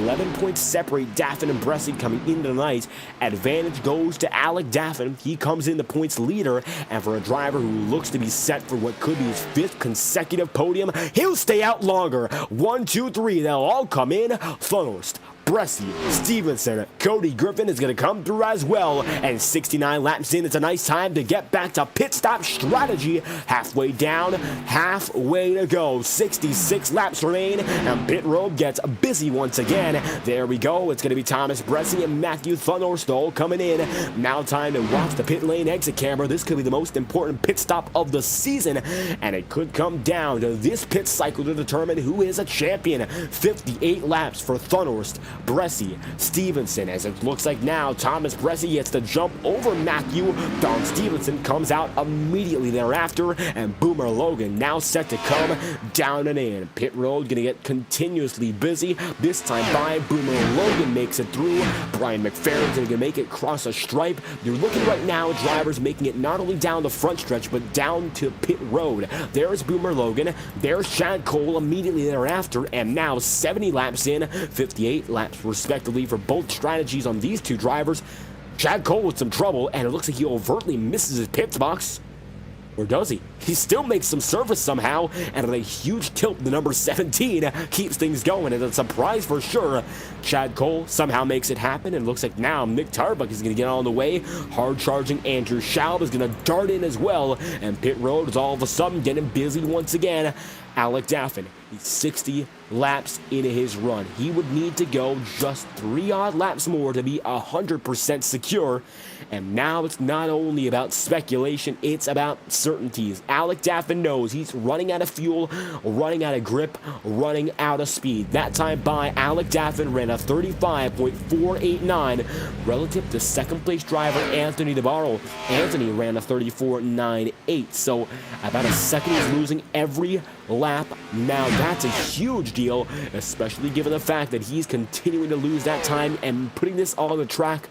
[SPEAKER 1] 11 points separate Daffin and Bressi coming into the night. Advantage goes to Alec Daffin. He comes in the points leader, and for a driver who looks to be set for what could be his 5th consecutive podium, he'll stay out longer. 1, 2, 3, they'll all come in. Thunhorst, Bressie, Stevenson, Cody Griffin is going to come through as well. And 69 laps in, it's a nice time to get back to pit stop strategy. Halfway down, halfway to go. 66 laps remain, and pit road gets busy once again. There we go. It's going to be Thomas Bressie and Matthew Thunderstall coming in. Now time to watch the pit lane exit camera. This could be the most important pit stop of the season, and it could come down to this pit cycle to determine who is a champion. 58 laps for Thunderst, Bressie, Stevenson, as it looks like now Thomas Bressie gets to jump over Matthew. Don Stevenson comes out immediately thereafter, and Boomer Logan now set to come down and in. Pit road gonna get continuously busy. This time by Boomer Logan makes it through. Brian McFerrin's gonna make it cross a stripe. You're looking right now at drivers making it not only down the front stretch, but down to pit road. There's Boomer Logan. There's Chad Cole immediately thereafter, and now 70 laps in, 58 laps respectively for both strategies on these two drivers. Chad Cole with some trouble, and it looks like he overtly misses his pit box. Or does he? He still makes some service somehow, and at a huge tilt, the number 17 keeps things going, and a surprise for sure. Chad Cole somehow makes it happen, and it looks like now Nick Tarbuck is going to get on the way. Hard-charging Andrew Schaub is going to dart in as well, and pit road is all of a sudden getting busy once again. Alec Daffin, he's 60 laps into his run. He would need to go just 3 odd laps more to be 100% secure. And now it's not only about speculation, it's about certainties. Alec Daffin knows he's running out of fuel, running out of grip, running out of speed. That time by Alec Daffin ran a 35.489 relative to second place driver Anthony DeBarro. Anthony ran a 34.98, so about a second he's losing every lap. Now that's a huge deal, especially given the fact that he's continuing to lose that time, and putting this all on the track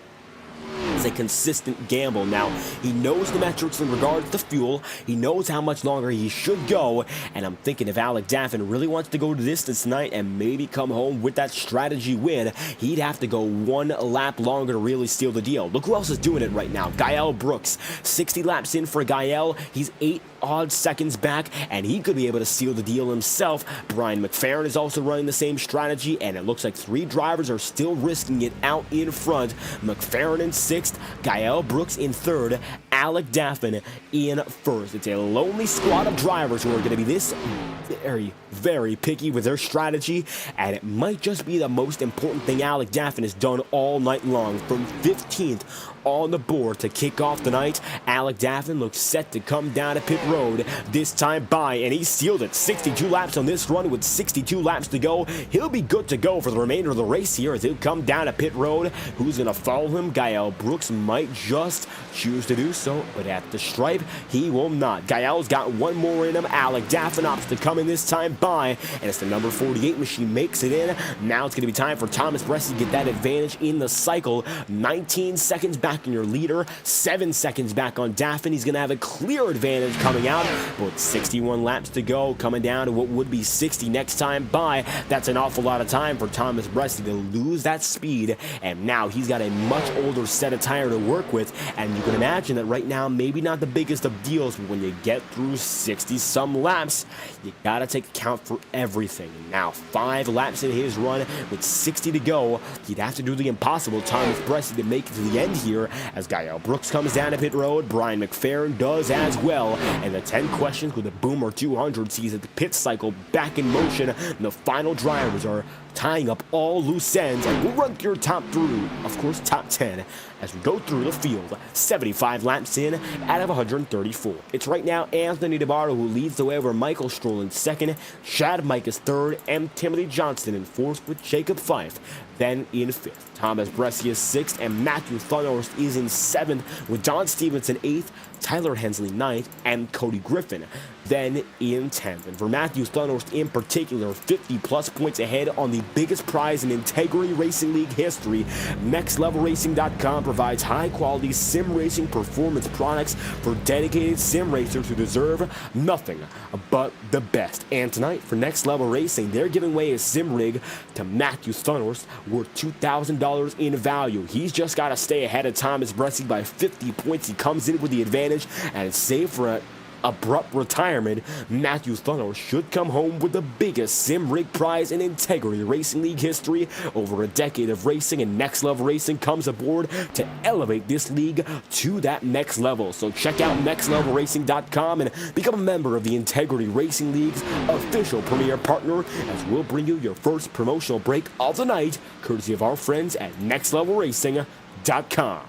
[SPEAKER 1] is a consistent gamble. Now, he knows the metrics in regards to fuel. He knows how much longer he should go, and I'm thinking if Alec Daffin really wants to go the distance tonight and maybe come home with that strategy win, he'd have to go 1 lap longer to really seal the deal. Look who else is doing it right now. Gael Brooks, 60 laps in for Gael. He's 8 odd seconds back, and he could be able to seal the deal himself. Brian McFerrin is also running the same strategy, and it looks like 3 drivers are still risking it out in front. McFerrin in 6th, Gael Brooks in 3rd, Alec Daffin in 1st. It's a lonely squad of drivers who are going to be this very, very picky with their strategy, and it might just be the most important thing Alec Daffin has done all night long. From 15th on the board to kick off the night, Alec Daffin looks set to come down to pit road this time by, and he sealed it. 62 laps on this run with 62 laps to go. He'll be good to go for the remainder of the race here as he'll come down to pit road. Who's going to follow him? Gael Brooks might just choose to do so, but at the stripe, he will not. Gael's got 1 more in him. Alec Daffin opts to come in this time by, and it's the number 48 machine makes it in. Now it's going to be time for Thomas Bressie to get that advantage in the cycle. 19 seconds back in your leader, 7 seconds back on Daffin. He's going to have a clear advantage coming out, but with 61 laps to go, coming down to what would be 60 next time by. That's an awful lot of time for Thomas Bressie to lose that speed, and now he's got a much older set of tire to work with, and you can imagine that right now, maybe not the biggest of deals, but when you get through 60-some laps, you gotta take account for everything. Now, 5 laps in his run with 60 to go, he'd have to do the impossible, Thomas Bressie, to make it to the end here, as Gael Brooks comes down to pit road. Brian McFerrin does as well, and the 10 questions with the Boomer 200 sees the pit cycle back in motion, and the final drivers are tying up all loose ends, and we'll run through top 3, of course top 10, as we go through the field. 75 laps in out of 134. It's right now Anthony DeBarro who leads the way over Michael Stroll in 2nd, Chad Mike is 3rd, and Timothy Johnston in 4th with Jacob Fife. Then in 5th, Thomas Bressie is 6th, and Matthew Thunderst is in 7th, with Don Stevenson 8th, Tyler Hensley 9th, and Cody Griffin then in 10th. And for Matthew Thunderst in particular, 50-plus points ahead on the biggest prize in Integrity Racing League history. NextLevelRacing.com provides high-quality sim racing performance products for dedicated sim racers who deserve nothing but the best. And tonight, for Next Level Racing, they're giving away a sim rig to Matthew Thunderst worth $2,000 in value. He's just got to stay ahead of Thomas Bressie by 50 points. He comes in with the advantage, and it's saved for a abrupt retirement, Matthew Thunnell should come home with the biggest sim rig prize in Integrity Racing League history. Over a decade of racing, and Next Level Racing comes aboard to elevate this league to that next level. So check out nextlevelracing.com and become a member of the Integrity Racing League's official premier partner, as we'll bring you your first promotional break of the night, courtesy of our friends at nextlevelracing.com.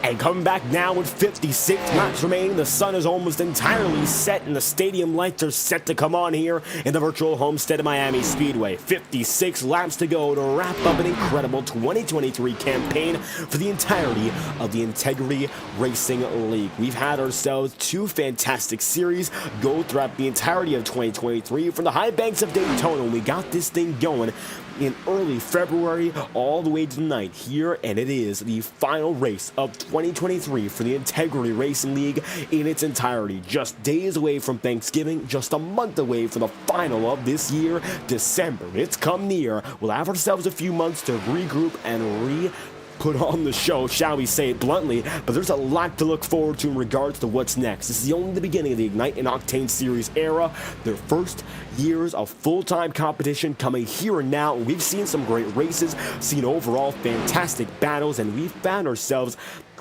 [SPEAKER 1] And coming back now with 56 laps remaining, the sun is almost entirely set and the stadium lights are set to come on here in the virtual Homestead-Miami Speedway. 56 laps to go to wrap up an incredible 2023 campaign for the entirety of the Integrity Racing League. We've had ourselves two fantastic series go throughout the entirety of 2023 from the high banks of Daytona. We got this thing going in early February all the way to tonight here, and it is the final race of 2023 for the Integrity Racing League in its entirety. Just days away from Thanksgiving, just a month away from the final of this year, December. It's come near. We'll have ourselves a few months to regroup and put on the show, shall we say it bluntly, but there's a lot to look forward to in regards to what's next. This is only the beginning of the Ignite and Octane Series era, their first years of full-time competition coming here and now. We've seen some great races, seen overall fantastic battles, and we've found ourselves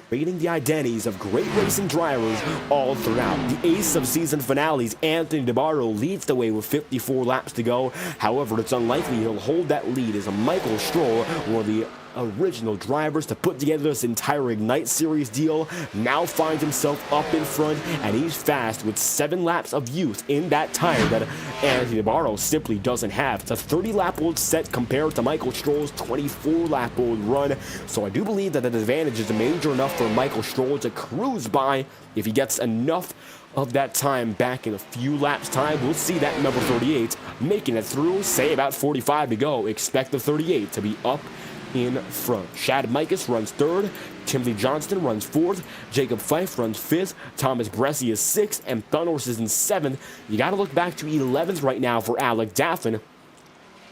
[SPEAKER 1] creating the identities of great racing drivers all throughout. The ace of season finales, Anthony DeBarro, leads the way with 54 laps to go. However, it's unlikely he'll hold that lead as Michael Stroll, one of the original drivers to put together this entire Ignite Series deal, now finds himself up in front, and he's fast with 7 laps of youth in that tire that Anthony DeBarro simply doesn't have. It's a 30-lap-old set compared to Michael Stroll's 24-lap-old run, so I do believe that the advantage is major enough for Michael Stroll to cruise by if he gets enough of that time back in a few laps time. We'll see that number 38 making it through, say about 45 to go. Expect the 38 to be up in front. Chad Mikus runs 3rd, Timothy Johnston runs 4th, Jacob Fife runs 5th, Thomas Bressi is 6th, and Thunnors is in 7th. You got to look back to 11th right now for Alec Daffin.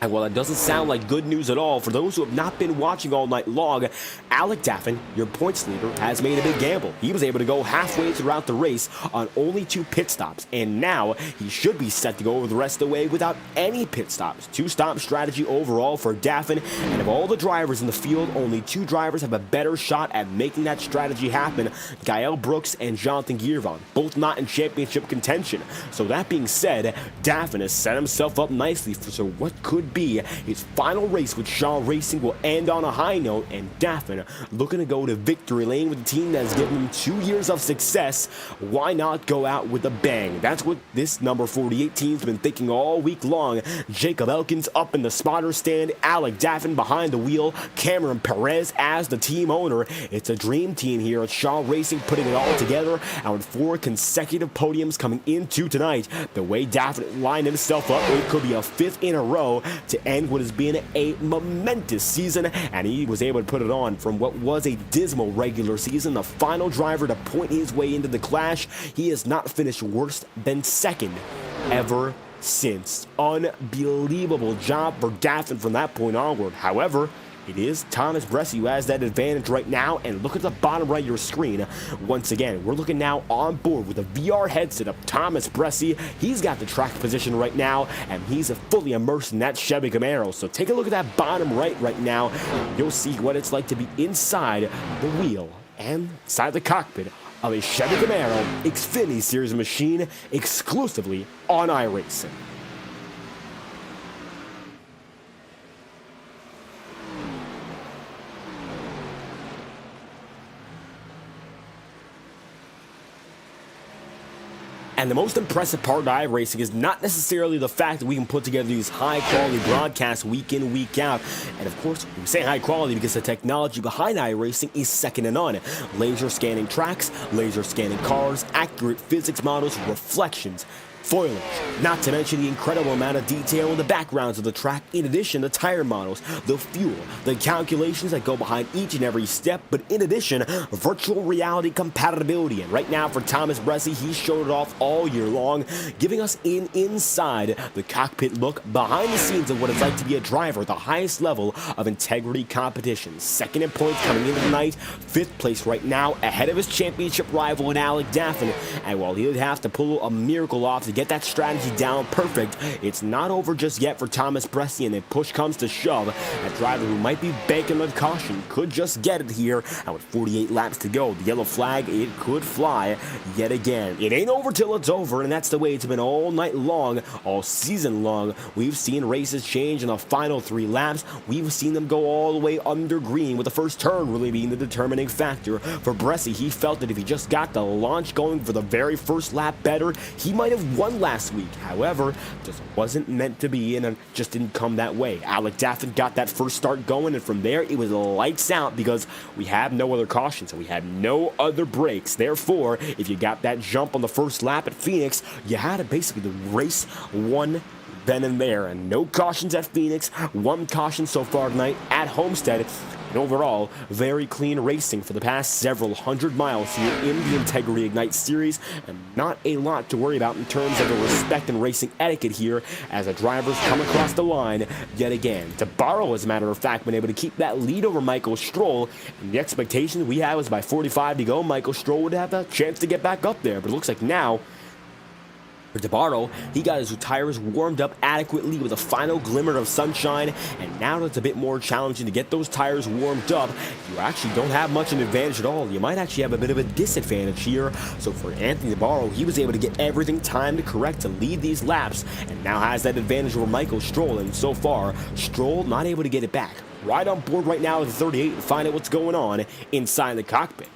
[SPEAKER 1] And while that doesn't sound like good news at all, for those who have not been watching all night long, Alec Daffin, your points leader, has made a big gamble. He was able to go halfway throughout the race on only 2 pit stops, and now he should be set to go over the rest of the way without any pit stops. 2-stop strategy overall for Daffin, and of all the drivers in the field, only 2 drivers have a better shot at making that strategy happen: Gael Brooks and Jonathan Girvan, both not in championship contention. So that being said, Daffin has set himself up nicely for what could be his final race with Shaw Racing will end on a high note, and Daffin looking to go to victory lane with a team that has given him 2 years of success. Why not go out with a bang? That's what this number 48 team's been thinking all week long. Jacob Elkins up in the spotter stand, Alec Daffin behind the wheel, Cameron Perez as the team owner. It's a dream team here at Shaw Racing, putting it all together, and with 4 consecutive podiums coming into tonight, the way Daffin lined himself up, it could be a 5th in a row to end what has been a momentous season, and he was able to put it on from what was a dismal regular season. The final driver to point his way into the clash, he has not finished worse than 2nd ever since. Unbelievable job for Daffin from that point onward. However, it is Thomas Bressi who has that advantage right now, and look at the bottom right of your screen. Once again, we're looking now on board with a VR headset of Thomas Bressi. He's got the track position right now, and he's fully immersed in that Chevy Camaro. So take a look at that bottom right now. You'll see what it's like to be inside the wheel and inside the cockpit of a Chevy Camaro Xfinity Series machine exclusively on iRacing. And the most impressive part of iRacing is not necessarily the fact that we can put together these high-quality broadcasts week in, week out. And of course, we say high quality because the technology behind iRacing is second to none. Laser scanning tracks, laser scanning cars, accurate physics models, reflections, foliage, not to mention the incredible amount of detail in the backgrounds of the track, in addition to tire models, the fuel, the calculations that go behind each and every step, but in addition, virtual reality compatibility. And right now for Thomas Bressie, he showed it off all year long, giving us an inside the cockpit look behind the scenes of what it's like to be a driver at the highest level of integrity competition. Second in points coming into the night, 5th place right now, ahead of his championship rival in Alec Daffin. And while he would have to pull a miracle off to get that strategy down perfect, it's not over just yet for Thomas Bressie, and if push comes to shove, a driver who might be banking on caution could just get it here. And with 48 laps to go, the yellow flag, it could fly yet again. It ain't over till it's over, and that's the way it's been all night long, all season long. We've seen races change in the final 3 laps. We've seen them go all the way under green, with the first turn really being the determining factor. For Bressie, he felt that if he just got the launch going for the very first lap better, he might have won last week. However, just wasn't meant to be, and it just didn't come that way. Alec Daffin got that first start going, and from there it was lights out because we have no other cautions and we had no other brakes. Therefore, if you got that jump on the first lap at Phoenix, you had to basically the race won then and there. And no cautions at Phoenix, 1 caution so far tonight at Homestead. And overall, very clean racing for the past several hundred miles here in the Integrity Ignite Series, and not a lot to worry about in terms of the respect and racing etiquette here as the drivers come across the line yet again. Tabarro, as a matter of fact, been able to keep that lead over Michael Stroll, and the expectation we had was by 45 to go, Michael Stroll would have a chance to get back up there, but it looks like now for Tabarro, he got his tires warmed up adequately with a final glimmer of sunshine, and now that it's a bit more challenging to get those tires warmed up, you actually don't have much of an advantage at all. You might actually have a bit of a disadvantage here. So for Anthony Tabarro, he was able to get everything timed correct to lead these laps, and now has that advantage over Michael Stroll, and so far, Stroll not able to get it back. Right on board right now with the 38 and find out what's going on inside the cockpit.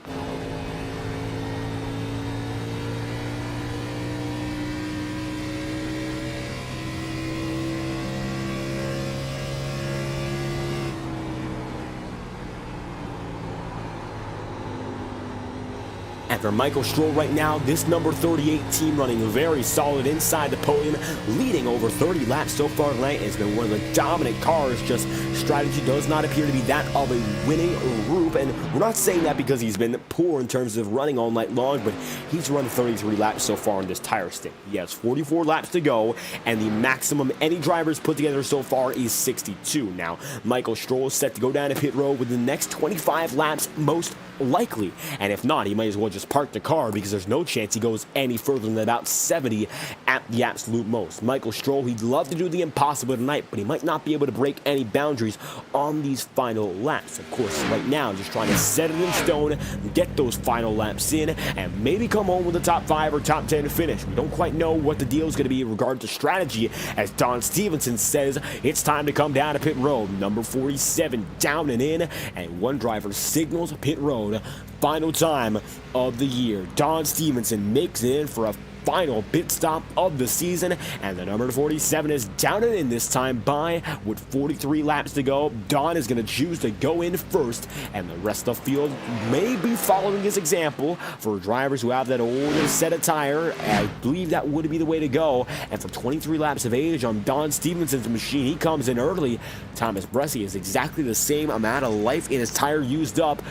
[SPEAKER 1] And for Michael Stroll right now, this number 38 team running very solid inside the podium, leading over 30 laps so far tonight. It's been one of the dominant cars, just strategy does not appear to be that of a winning group. And we're not saying that because he's been poor in terms of running all night long, but he's run 33 laps so far in this tire stint. He has 44 laps to go, and the maximum any driver's put together so far is 62. Now, Michael Stroll is set to go down to pit road with the next 25 laps most likely, and if not, he might as well just park the car because there's no chance he goes any further than about 70 at the absolute most. Michael Stroll, he'd love to do the impossible tonight, but he might not be able to break any boundaries on these final laps. Of course, right now, just trying to set it in stone, get those final laps in, and maybe come home with a top 5 or top 10 finish. We don't quite know what the deal is going to be in regard to strategy, as Don Stevenson says it's time to come down to pit road. Number 47 down and in, and one driver signals pit road. Final time of the year. Don Stevenson makes it in for a final pit stop of the season, and the number 47 is down and in this time by with 43 laps to go. Don is going to choose to go in first, and the rest of the field may be following his example. For drivers who have that older set of tire, I believe that would be the way to go. And for 23 laps of age on Don Stevenson's machine, he comes in early. Thomas Bressie is exactly the same amount of life in his tire used up.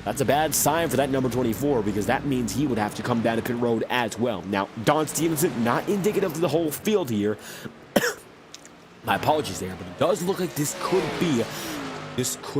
[SPEAKER 1] That's a bad sign for that number 24, because that means he would have to come down to pit road as well. Now, Don Stevenson, not indicative of the whole field here. My apologies there, but it does look like this could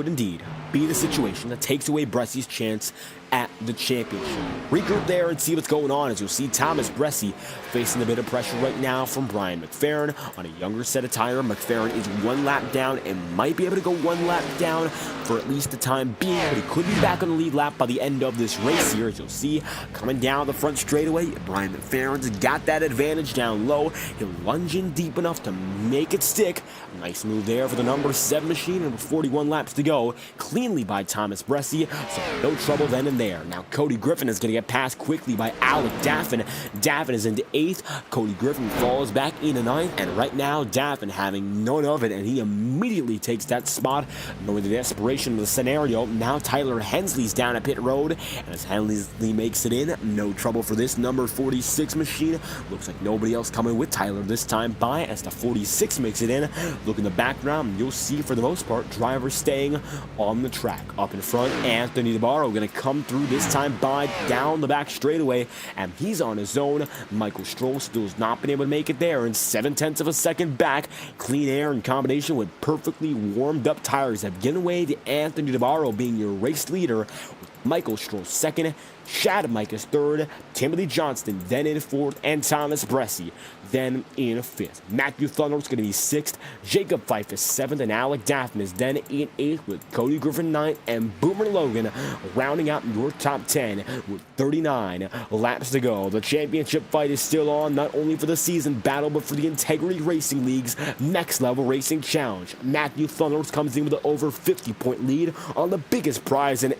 [SPEAKER 1] indeed be the situation that takes away Bressy's chance at the championship. Regroup there and see what's going on, as you'll see Thomas Bressy facing a bit of pressure right now from Brian McFerrin on a younger set of tire. McFerrin is 1 lap down and might be able to go 1 lap down for at least the time being, but he could be back on the lead lap by the end of this race here. As you'll see, coming down the front straightaway, Brian McFerrin's got that advantage down low. He'll lunge in deep enough to make it stick. Nice move there for the number 7 machine, and with 41 laps to go, cleanly by Thomas Bressy, so no trouble then and there. Now Cody Griffin is going to get passed quickly by Alec Daffin. Daffin is into 8th. Cody Griffin falls back into 9th, and right now Daffin having none of it, and he immediately takes that spot, knowing the desperation of the scenario. Now Tyler Hensley's down at pit road, and as Hensley makes it in, no trouble for this number 46 machine. Looks like nobody else coming with Tyler this time by, as the 46 makes it in. Look in the background, you'll see for the most part drivers staying on the track. Up in front, Anthony DeBarro going to come through this time by down the back straightaway, and he's on his own. Michael Stroll still has not been able to make it there, and 7/10 of a second back. Clean air in combination with perfectly warmed up tires have given way to Anthony DeBarro being your race leader, with Michael Stroll second, Shad Micah's third, Timothy Johnston then in 4th, and Thomas Bressy then in 5th. Matthew Thunder's going to be 6th, Jacob Fife is 7th, and Alec Daffin is then in 8th, with Cody Griffin 9th, and Boomer Logan rounding out your top 10 with 39 laps to go. The championship fight is still on, not only for the season battle, but for the Integrity Racing League's Next Level Racing Challenge. Matthew Thunders comes in with an over 50-point lead on the biggest prize in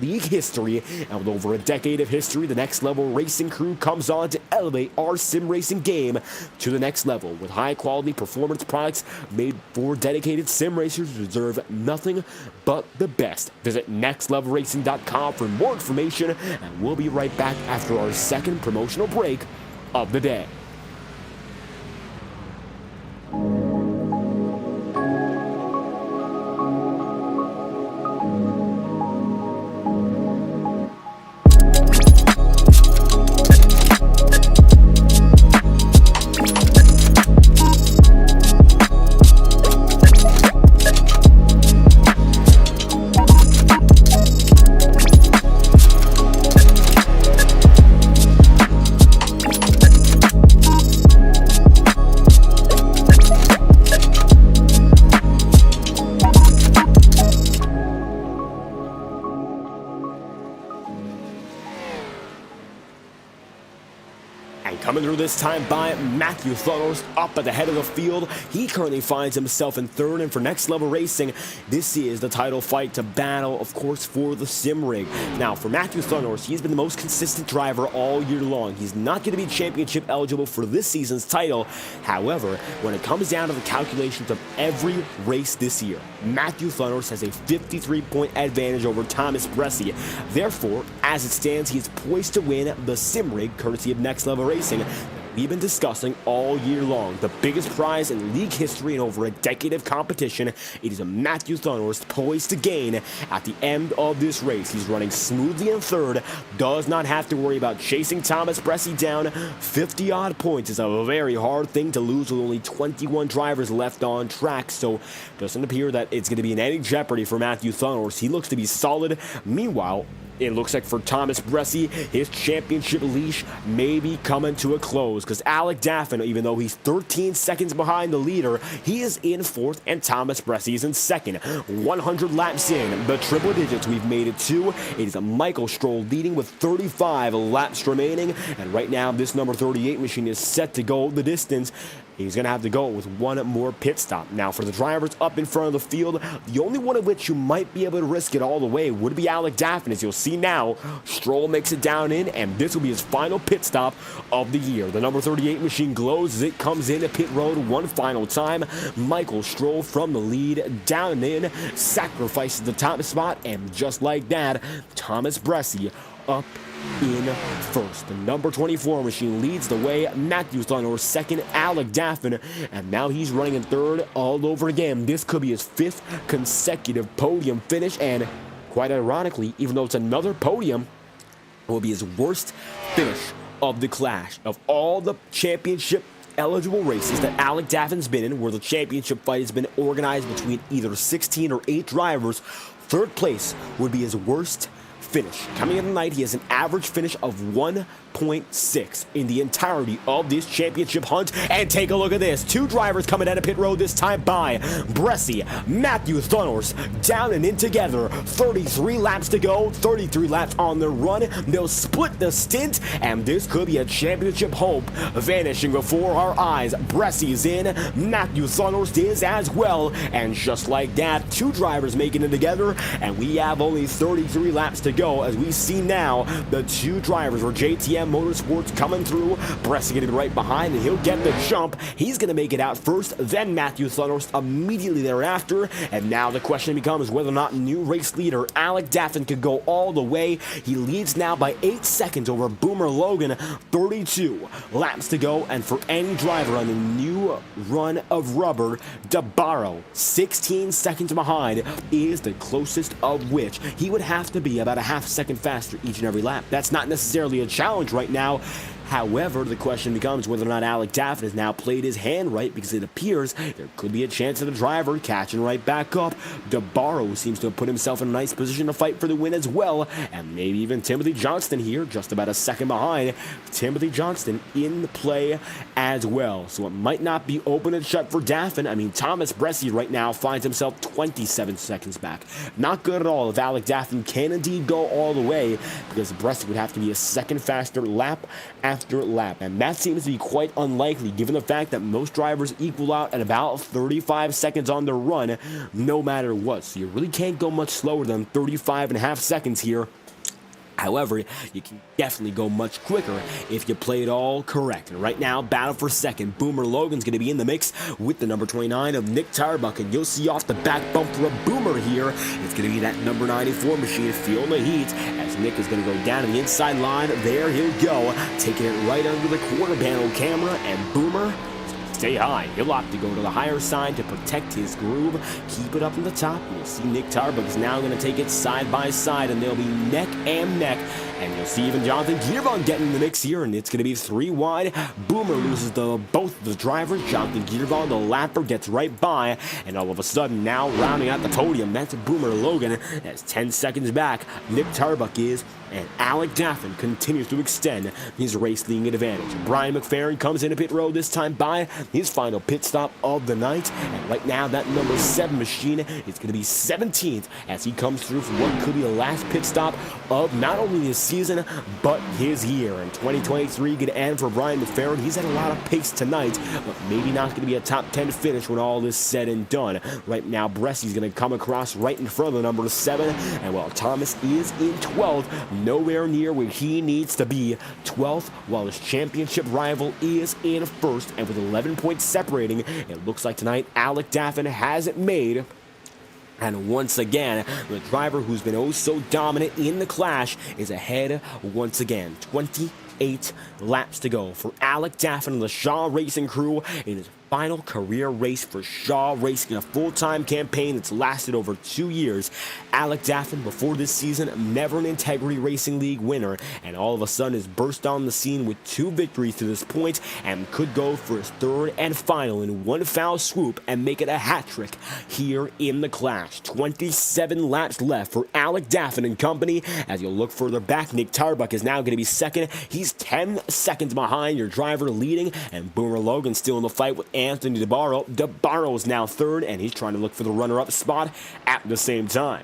[SPEAKER 1] league history, and with over a decade of history, the Next Level Racing crew comes on to elevate our sim racing game to the next level with high-quality performance products made for dedicated sim racers who deserve nothing but the best. Visit nextlevelracing.com for more information, and we'll be right back after our second promotional break of the day. Coming through this time by Matthew Thunders up at the head of the field. He currently finds himself in 3rd, and for Next Level Racing, this is the title fight to battle, of course, for the sim rig. Now, for Matthew Thunders, he's been the most consistent driver all year long. He's not going to be championship eligible for this season's title. However, when it comes down to the calculations of every race this year, Matthew Thunders has a 53-point advantage over Thomas Bressy. Therefore, as it stands, he is poised to win the sim rig courtesy of Next Level Racing that we've been discussing all year long. The biggest prize in league history in over a decade of competition. It is a Matthew Thunders poised to gain at the end of this race. He's running smoothly in 3rd, does not have to worry about chasing Thomas Bressy down. 50-odd points is a very hard thing to lose with only 21 drivers left on track, so doesn't appear that it's going to be in any jeopardy for Matthew Thunders. He looks to be solid. Meanwhile, it looks like for Thomas Bressy, his championship leash may be coming to a close, because Alec Daffin, even though he's 13 seconds behind the leader, he is in 4th, and Thomas Bressy is in 2nd. 100 laps in, the triple digits we've made it to. It is a Michael Stroll leading with 35 laps remaining, and right now this number 38 machine is set to go the distance. He's going to have to go with one more pit stop. Now, for the drivers up in front of the field, the only one of which you might be able to risk it all the way would be Alec Daffin. As you'll see now, Stroll makes it down in, and this will be his final pit stop of the year. The number 38 machine glows as it comes into pit road one final time. Michael Stroll from the lead, down and in, sacrifices the top spot, and just like that, Thomas Bressy up in 1st. The number 24 machine leads the way. Matthew Thunders 2nd, Alec Daffin, and now he's running in 3rd all over again. This could be his 5th consecutive podium finish, and quite ironically, even though it's another podium, it will be his worst finish of the clash. Of all the championship eligible races that Alec Daffin's been in, where the championship fight has been organized between either 16 or 8 drivers, Third place would be his worst finish. Coming in tonight, he has an average finish of 1.6 in the entirety of this championship hunt. And take a look at this. Two drivers coming out of pit road this time by Bressie, Matthew Thunnors, down and in together. 33 laps to go, 33 laps on the run. They'll split the stint, and this could be a championship hope vanishing before our eyes. Bressie's in, Matthew Thunnors is as well, and just like that, two drivers making it together, and we have only 33 laps to go. As we see now, the two drivers were JTM Motorsports coming through. Bressie going to be right behind, and he'll get the jump. He's going to make it out first, then Matthew Thunnors immediately thereafter. And now the question becomes whether or not new race leader Alec Daffin could go all the way. He leads now by 8 seconds over Boomer Logan. 32 laps to go, and for any driver on the new run of rubber, DeBarro, 16 seconds behind, is the closest of which he would have to be about a half second faster each and every lap. That's not necessarily a challenge right now. However, the question becomes whether or not Alec Daffin has now played his hand right, because it appears there could be a chance of the driver catching right back up. DeBarro seems to have put himself in a nice position to fight for the win as well, and maybe even Timothy Johnston here, just about a second behind. Timothy Johnston in the play as well, so it might not be open and shut for Daffin. I mean, Thomas Bressie right now finds himself 27 seconds back. Not good at all if Alec Daffin can indeed go all the way, because Bressie would have to be a second faster lap after lap, and that seems to be quite unlikely given the fact that most drivers equal out at about 35 seconds on the run no matter what, so you really can't go much slower than 35.5 seconds here. However, you can definitely go much quicker if you play it all correct. And right now, battle for second. Boomer Logan's going to be in the mix with the number 29 of Nick Tarbuck. And you'll see off the back bumper of Boomer here, it's going to be that number 94 machine feeling the heat as Nick is going to go down to the inside line. There he'll go, taking it right under the quarter panel camera. And Boomer, stay high. He'll opt to go to the higher side to protect his groove. Keep it up in the top. You'll see Nick Tarbuck is now going to take it side by side, and they'll be neck and neck. And you'll see even Jonathan Giervon getting in the mix here, and it's going to be 3 wide. Boomer loses both the drivers. Jonathan Giervon, the lapper, gets right by, and all of a sudden now rounding out the podium, that's Boomer Logan. That's 10 seconds back. Nick Tarbuck is, and Alec Daffin continues to extend his race leading advantage. Brian McFerrin comes into pit road this time by his final pit stop of the night, and right now that number 7 machine is going to be 17th as he comes through for what could be the last pit stop of not only his season but his year. And 2023 could end for Brian McFerrin. He's had a lot of pace tonight, but maybe not going to be a top 10 finish when all is said and done. Right now Bressie's going to come across right in front of the number 7, and while Thomas is in 12th, nowhere near where he needs to be. 12th, while his championship rival is in 1st, and with 11 points separating, it looks like tonight Alec Daffin has it made. And once again, the driver who's been oh so dominant in the clash is ahead once again. 28 laps to go for Alec Daffin and the Shaw Racing crew in his final career race for Shaw Racing, a full-time campaign that's lasted over 2 years. Alec Daffin, before this season, never an Integrity Racing League winner, and all of a sudden has burst on the scene with 2 victories to this point, and could go for his 3rd and final in one foul swoop and make it a hat trick here in the clash. 27 laps left for Alec Daffin and company. As you'll look further back, Nick Tarbuck is now going to be 2nd. He's 10 seconds behind your driver leading, and Boomer Logan still in the fight with Anthony DeBarro. DeBarro is now 3rd, and he's trying to look for the runner-up spot at the same time.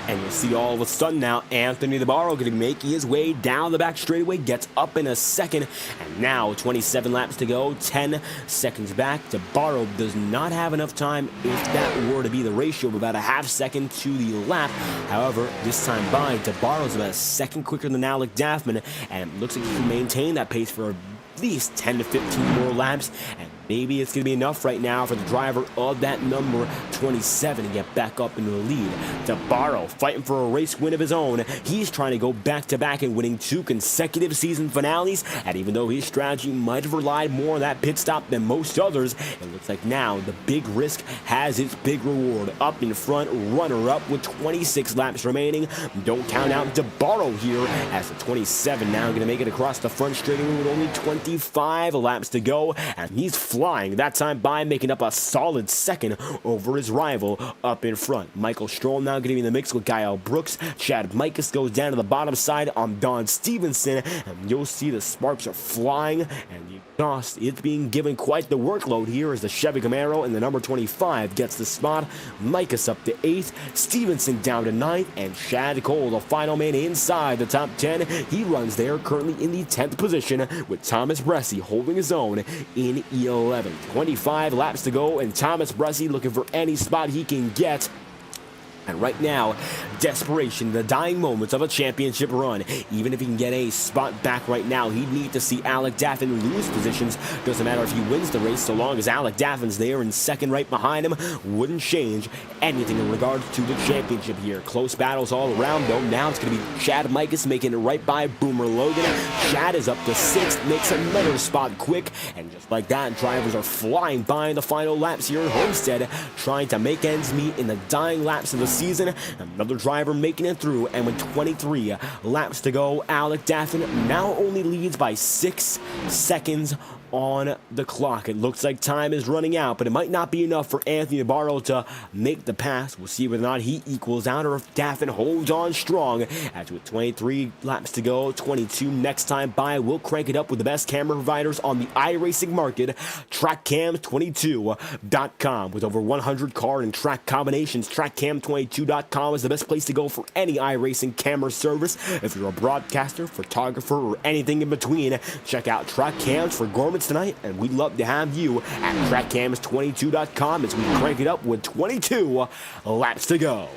[SPEAKER 1] And you'll see all of a sudden now Anthony DeBarro going to make his way down the back straightaway, gets up in a second, and now 27 laps to go, 10 seconds back. DeBarro does not have enough time, if that were to be the ratio, of about a half second to the lap. However, this time by, DeBarro's about a second quicker than Alec Daffin, and it looks like he can maintain that pace for at least 10 to 15 more laps, and maybe it's going to be enough right now for the driver of that number 27 to get back up into the lead. DeBarro fighting for a race win of his own. He's trying to go back-to-back and winning 2 consecutive season finales, and even though his strategy might have relied more on that pit stop than most others, it looks like now the big risk has its big reward. Up in front, runner-up with 26 laps remaining. Don't count out DeBarro here, as the 27 now going to make it across the front straightaway with only 25 laps to go, and he's flying that time by, making up a solid second over his rival up in front. Michael Stroll now getting in the mix with Kyle Brooks. Chad Mikas goes down to the bottom side on Don Stevenson, and you'll see the sparks are flying, and the exhaust is being given quite the workload here as the Chevy Camaro in the number 25 gets the spot. Mikas up to 8th, Stevenson down to 9th, and Chad Cole, the final man inside the top 10. He runs there currently in the 10th position with Thomas Bressi holding his own in 11th. 25 laps to go, and Thomas Bressi looking for any spot he can get. And right now, desperation, the dying moments of a championship run. Even if he can get a spot back right now, he'd need to see Alec Daffin lose positions. Doesn't matter if he wins the race, so long as Alec Daffin's there in second right behind him. Wouldn't change anything in regards to the championship here. Close battles all around, though. Now it's going to be Chad Mikas making it right by Boomer Logan. Chad is up to 6th, makes another spot quick. And just like that, drivers are flying by in the final laps here at Homestead, trying to make ends meet in the dying laps of the season. Another driver making it through, and with 23 laps to go, Alec Daffin now only leads by 6 seconds on the clock. It looks like time is running out, but it might not be enough for Anthony Navarro to make the pass. We'll see whether or not he equals out or if Daffin holds on strong. As with 23 laps to go, 22 next time by, we'll crank it up with the best camera providers on the iRacing market, TrackCam22.com. With over 100 car and track combinations, TrackCam22.com is the best place to go for any iRacing camera service. If you're a broadcaster, photographer, or anything in between, check out TrackCams for Gorman tonight, and we'd love to have you at TrackCams22.com as we crank it up with 22 laps to go.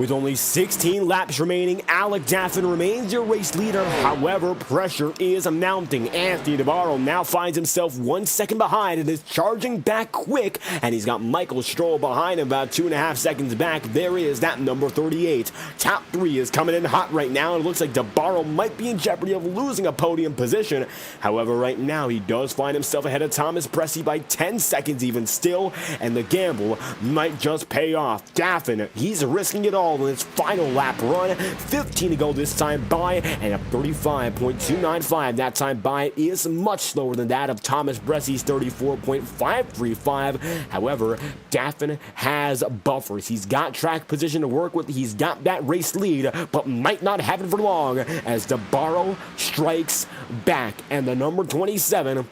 [SPEAKER 1] With only 16 laps remaining, Alec Daffin remains your race leader. However, pressure is mounting. Anthony DeBarro now finds himself 1 second behind and is charging back quick, and he's got Michael Stroll behind him about 2.5 seconds back. There is that number 38. Top 3 is coming in hot right now, and it looks like DeBarro might be in jeopardy of losing a podium position. However, right now he does find himself ahead of Thomas Pressey by 10 seconds even still, and the gamble might just pay off. Daffin, he's risking it all in his final lap run. 15 to go this time by, and a 35.295. That time by is much slower than that of Thomas Pressey's 34.535. However, Daffin has buffers. He's got track position to work with. He's got that race lead, but might not have it for long as DeBarro strikes back, and the number 27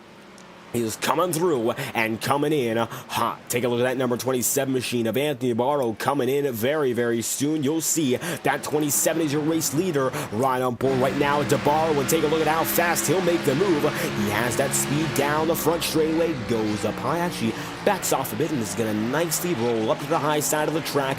[SPEAKER 1] is coming through and coming in hot. Take a look at that number 27 machine of Anthony DeBarro coming in very, very soon. You'll see that 27 is your race leader right on board right now. DeBarro, and take a look at how fast he'll make the move. He has that speed down the front straightaway, goes up high, actually backs off a bit, and is going to nicely roll up to the high side of the track.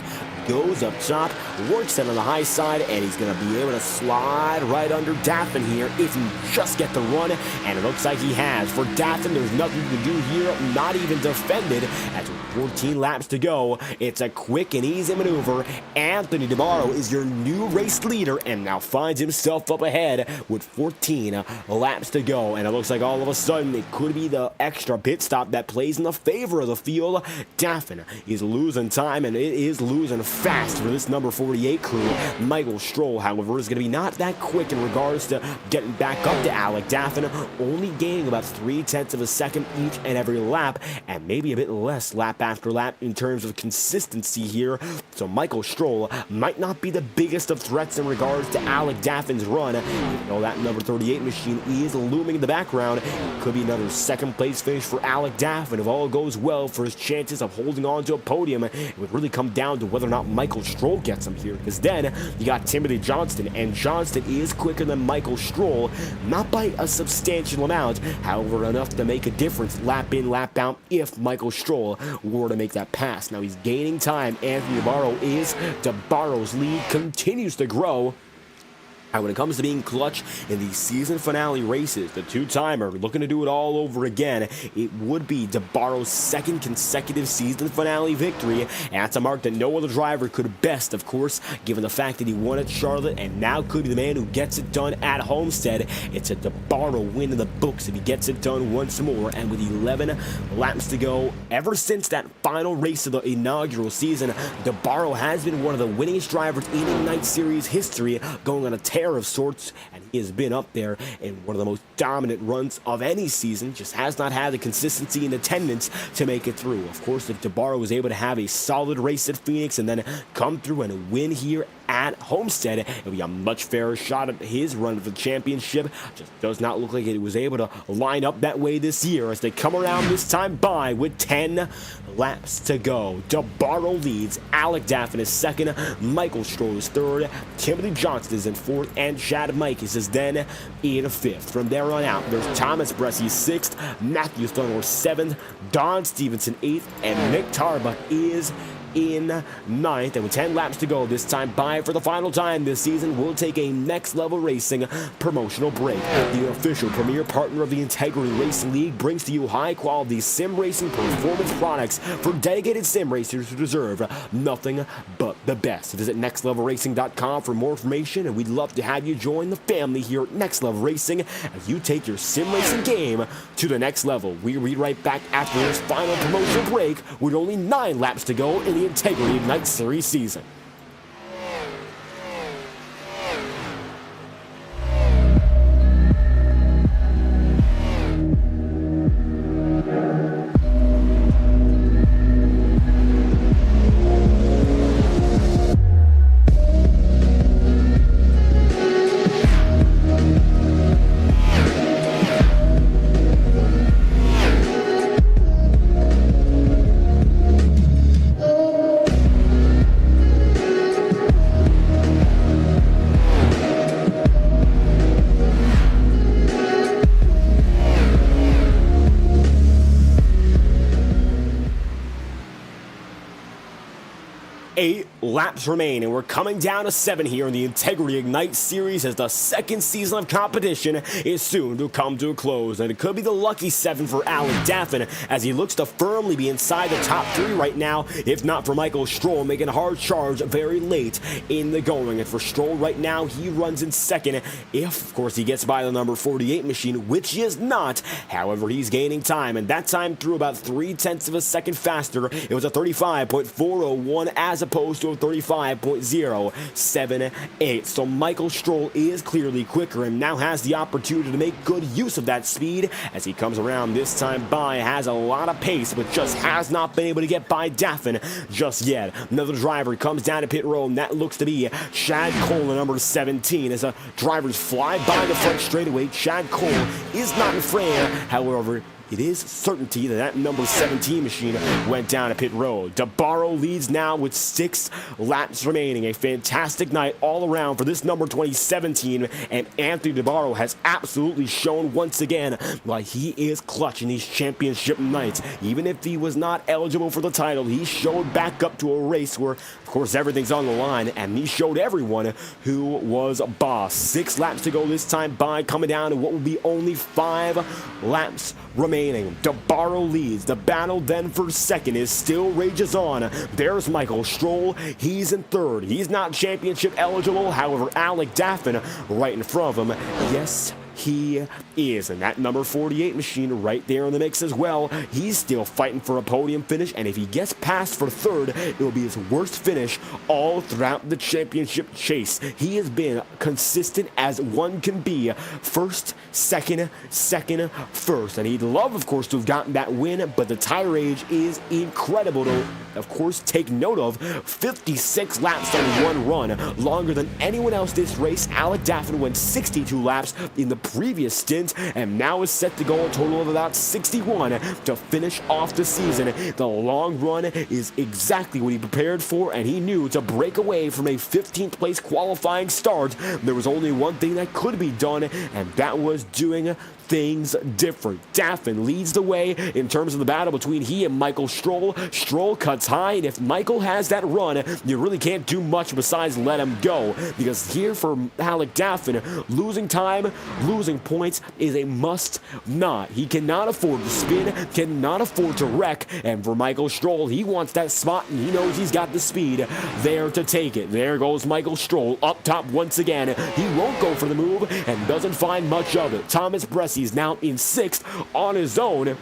[SPEAKER 1] Goes up top, works it on the high side, and he's going to be able to slide right under Daffin here if he just get the run, and it looks like he has. For Daffin, there's nothing to do here, not even defended. At 14 laps to go, it's a quick and easy maneuver. Anthony DeBarro is your new race leader and now finds himself up ahead with 14 laps to go, and it looks like all of a sudden it could be the extra pit stop that plays in the favor of the field. Daffin is losing time, and it is losing fast for this number 48 crew. Michael Stroll, however, is going to be not that quick in regards to getting back up to Alec Daffin, only gaining about 0.3 of a second each and every lap, and maybe a bit less lap after lap in terms of consistency here. So Michael Stroll might not be the biggest of threats in regards to Alec Daffin's run. Even though that number 38 machine is looming in the background, it could be another second place finish for Alec Daffin if all goes well for his chances of holding on to a podium. It would really come down to whether or not Michael Stroll gets him here, because then you got Timothy Johnston, and Johnston is quicker than Michael Stroll, not by a substantial amount, however enough to make a difference lap in, lap out if Michael Stroll were to make that pass. Now he's gaining time. Anthony DeBarro is. DeBarro's lead continues to grow. And when it comes to being clutch in these season finale races, the two-timer looking to do it all over again, it would be DeBarro's second consecutive season finale victory, and that's a mark that no other driver could best, of course, given the fact that he won at Charlotte and now could be the man who gets it done at Homestead. It's a DeBarro win in the books if he gets it done once more, and with 11 laps to go, ever since that final race of the inaugural season, DeBarro has been one of the winningest drivers in Ignite Series history, going on a tear of sorts, and he has been up there in one of the most dominant runs of any season. Just has not had the consistency and attendance to make it through. Of course, if DeBarro was able to have a solid race at Phoenix and then come through and win here at Homestead, it would be a much fairer shot at his run for the championship. Just does not look like it was able to line up that way this year as they come around this time by with 10 laps to go. DeBarro leads. Alec Daffin is second. Michael Stroll is third. Timothy Johnston is in fourth, and Chad Mikes is then in fifth. From there on out, there's Thomas Pressey sixth, Matthew Thornworth seventh, Don Stevenson eighth, and Nick Tarbuck is in ninth. And with 10 laps to go this time by for the final time this season, we'll take a Next Level Racing promotional break. The official premier partner of the Integrity Racing League brings to you high quality sim racing performance products for dedicated sim racers who deserve nothing but the best. Visit nextlevelracing.com for more information, and we'd love to have you join the family here at Next Level Racing as you take your sim racing game to the next level. We'll be right back after this final promotional break with only 9 laps to go in the Integrity Night Series season. laps remain, and we're coming down to 7 here in the Integrity Ignite Series as the second season of competition is soon to come to a close. And it could be the lucky 7 for Alec Daffin as he looks to firmly be inside the top 3 right now, if not for Michael Stroll making a hard charge very late in the going. And for Stroll right now, he runs in second if, of course, he gets by the number 48 machine, which he is not. However, he's gaining time, and that time through about 0.3 of a second faster. It was a 35.401 as opposed to a 35.078. So Michael Stroll is clearly quicker and now has the opportunity to make good use of that speed as he comes around this time by, has a lot of pace, but just has not been able to get by Daffin just yet. Another driver comes down to pit road, and that looks to be Chad Cole, the number 17. As drivers fly by the front straightaway, Chad Cole is not in front. However, it is certainty that number 17 machine went down to pit road. DeBarro leads now with 6 laps remaining. A fantastic night all around for this number 2017, and Anthony DeBarro has absolutely shown once again why he is clutch in these championship nights. Even if he was not eligible for the title, he showed back up to a race where, of course, everything's on the line, and he showed everyone who was a boss. 6 laps to go this time by, coming down to what will be only 5 laps remaining. DeBarro leads. The battle then for second is still rages on. There's Michael Stroll. He's in third. He's not championship eligible. However, Alec Daffin right in front of him. Yes, he is, and that number 48 machine right there in the mix as well. He's still fighting for a podium finish, and if he gets past for third, it will be his worst finish all throughout the championship chase. He has been consistent as one can be. First, second, first, and he'd love, of course, to have gotten that win, but the tire age is incredible to, of course, take note of. 56 laps on one run, longer than anyone else this race. Alec Daffin went 62 laps in the previous stint, and now is set to go a total of about 61 to finish off the season. The long run is exactly what he prepared for, and he knew to break away from a 15th place qualifying start, there was only one thing that could be done, and that was doing things different. Daffin leads the way in terms of the battle between he and Michael Stroll. Stroll cuts high, and if Michael has that run, you really can't do much besides let him go, because here for Alec Daffin, losing time, losing points is a must not. He cannot afford to spin, cannot afford to wreck, and for Michael Stroll, he wants that spot, and he knows he's got the speed there to take it. There goes Michael Stroll up top once again. He won't go for the move and doesn't find much of it. Thomas Bressie is now in 6th on his own,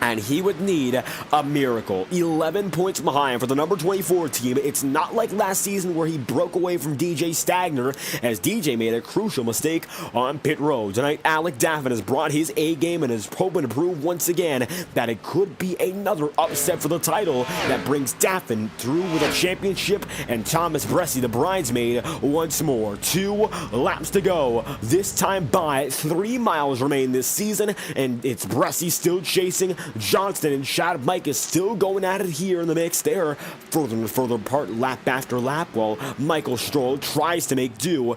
[SPEAKER 1] and he would need a miracle. 11 points behind for the number 24 team. It's not like last season where he broke away from DJ Stagner, as DJ made a crucial mistake on pit road. Tonight, Alec Daffin has brought his A game and is hoping to prove once again that it could be another upset for the title that brings Daffin through with a championship and Thomas Bressie, the bridesmaid, once more. 2 laps to go. This time by, 3 miles remain this season, and it's Bressie still chasing. Johnston and Chad Mike is still going at it here in the mix. They're further and further apart lap after lap, while Michael Stroll tries to make do.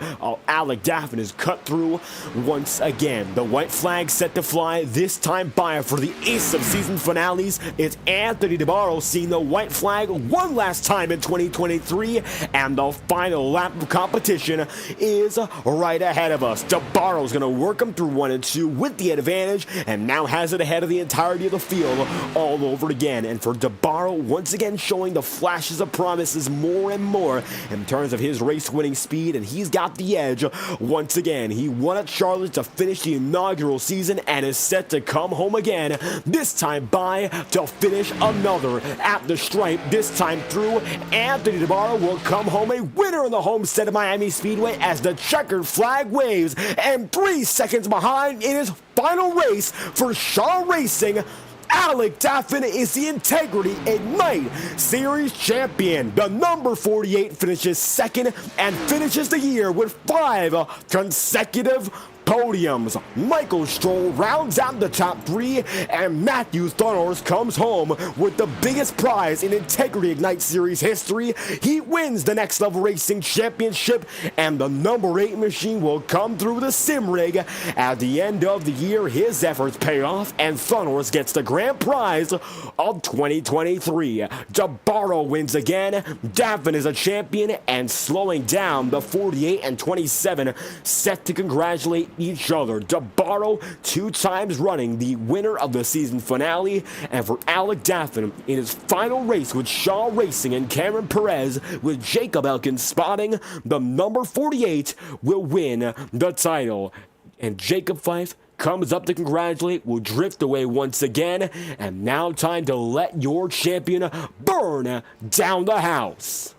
[SPEAKER 1] Alec Daffin is cut through once again. The white flag set to fly this time by for the ace of season finales. It's Anthony DeBarro seeing the white flag one last time in 2023, and the final lap of competition is right ahead of us. DeBarro's going to work him through 1 and 2 with the advantage, and now has it ahead of the entirety of the field all over again. And for DeBarro, once again showing the flashes of promises more and more in terms of his race-winning speed, and he's got the edge once again. He won at Charlotte to finish the inaugural season and is set to come home again, this time by to finish another at the stripe. This time through, Anthony DeBarro will come home a winner in the Homestead-Miami Speedway as the checkered flag waves, and 3 seconds behind in his final race for Shaw Racing, Alec Daffin is the Integrity Ignite Series champion. The number 48 finishes second and finishes the year with 5 consecutive podiums. Michael Stroll rounds out the top 3, and Matthew Thornhorse comes home with the biggest prize in Integrity Ignite Series history. He wins the Next Level Racing Championship, and the number 8 machine will come through the sim rig. At the end of the year, his efforts pay off, and Thornhorse gets the grand prize of 2023. DeBarro wins again. Davin is a champion, and slowing down, the 48 and 27 set to congratulate each other. DeBarro 2 times running the winner of the season finale, and for Alec Daffin in his final race with Shaw Racing and Cameron Perez with Jacob Elkins spotting, the number 48 will win the title. And Jacob Fife comes up to congratulate, will drift away once again, and now time to let your champion burn down the house.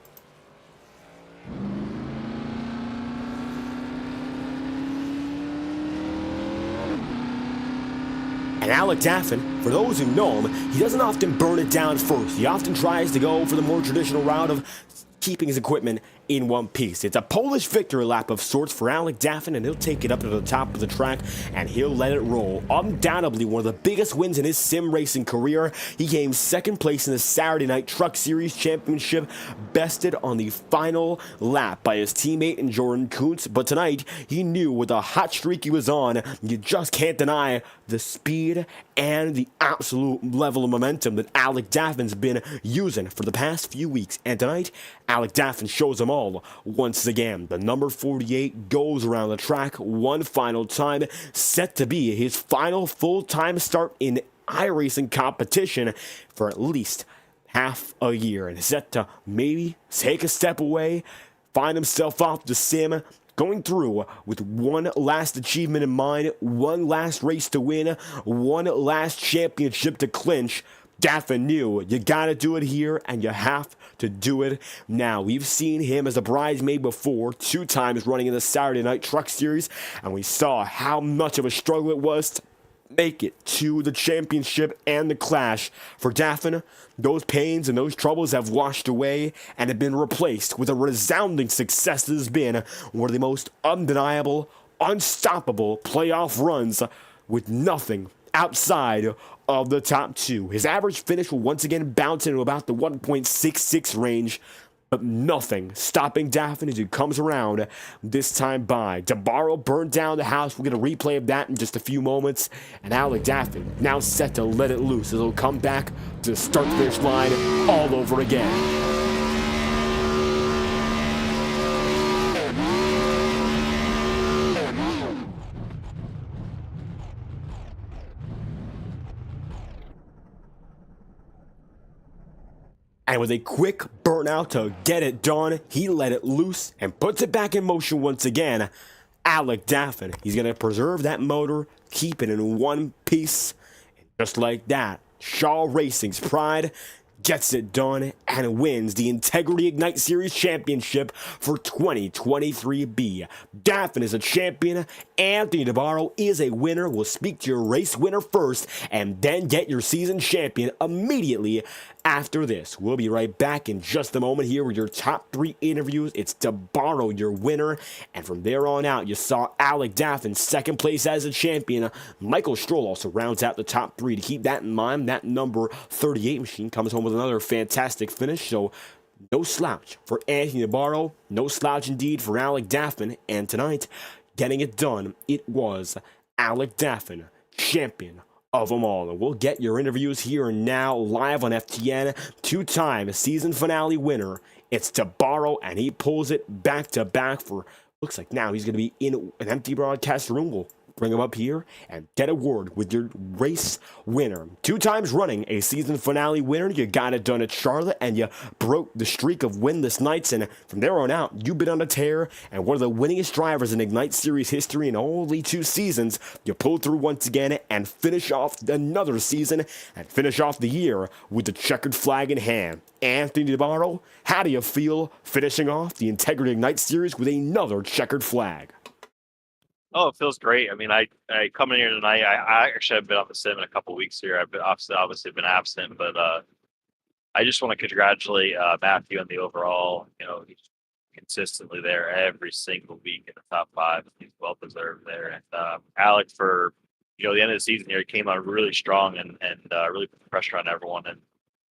[SPEAKER 1] And Alec Daffin, for those who know him, he doesn't often burn it down first. He often tries to go for the more traditional route of keeping his equipment in one piece. It's a Polish victory lap of sorts for Alec Daffin, and he'll take it up to the top of the track, and he'll let it roll. Undoubtedly one of the biggest wins in his sim racing career. He came second place in the Saturday Night Truck Series Championship, bested on the final lap by his teammate in Jordan Kuntz. But tonight, he knew with the hot streak he was on, you just can't deny the speed and the absolute level of momentum that Alec Daffin's been using for the past few weeks. And tonight, Alec Daffin shows them all once again. The number 48 goes around the track one final time, set to be his final full-time start in iRacing competition for at least half a year, and set to maybe take a step away, find himself off the sim, going through with one last achievement in mind, one last race to win, one last championship to clinch. Daffin knew you gotta do it here, and you have to do it now. We've seen him as a bridesmaid before, 2 times running in the Saturday Night Truck Series, and we saw how much of a struggle it was to make it to the championship and the clash. For Daffin, those pains and those troubles have washed away and have been replaced with a resounding success that has been one of the most undeniable, unstoppable playoff runs with nothing outside of the top 2. His average finish will once again bounce into about the 1.66 range, but nothing stopping Daffin as he comes around this time by. DeBarro burned down the house. We're going to replay of that in just a few moments. And Alec Daffin now set to let it loose as he'll come back to the start-finish line all over again. And with a quick burnout to get it done, he let it loose and puts it back in motion once again. Alec Daffin, he's going to preserve that motor, keep it in one piece. And just like that, Shaw Racing's pride gets it done and wins the Integrity Ignite Series Championship for 2023B. Daffin is a champion. Anthony DeBarro is a winner. We'll speak to your race winner first and then get your season champion immediately after this. We'll be right back in just a moment here with your top 3 interviews. It's DeBarro, your winner, and from there on out, you saw Alec Daffin second place as a champion. Michael Stroll also rounds out the top 3. To keep that in mind, that number 38 machine comes home with another fantastic finish, so no slouch for Anthony DeBarro, no slouch indeed for Alec Daffin, and tonight, getting it done, it was Alec Daffin, champion of them all. And we'll get your interviews here and now live on FTN. 2-time season finale winner. It's DeBarro, and he pulls it back to back for, looks like now he's going to be in an empty broadcast room. We'll bring him up here and get a word with your race winner. 2 times running a season finale winner. You got it done at Charlotte, and you broke the streak of winless nights, and from there on out, you've been on a tear, and one of the winningest drivers in Ignite Series history in only 2 seasons. You pulled through once again and finish off another season and finish off the year with the checkered flag in hand. Anthony DeBarro, how do you feel finishing off the Integrity Ignite Series with another checkered flag?
[SPEAKER 2] Oh, it feels great. I mean, I coming here tonight. I actually have been on the sim in a couple weeks here. I've been obviously been absent, but I just want to congratulate Matthew on the overall. consistently there every single week in the top 5. He's well deserved there. And Alec, for the end of the season here, he came out really strong and really put the pressure on everyone.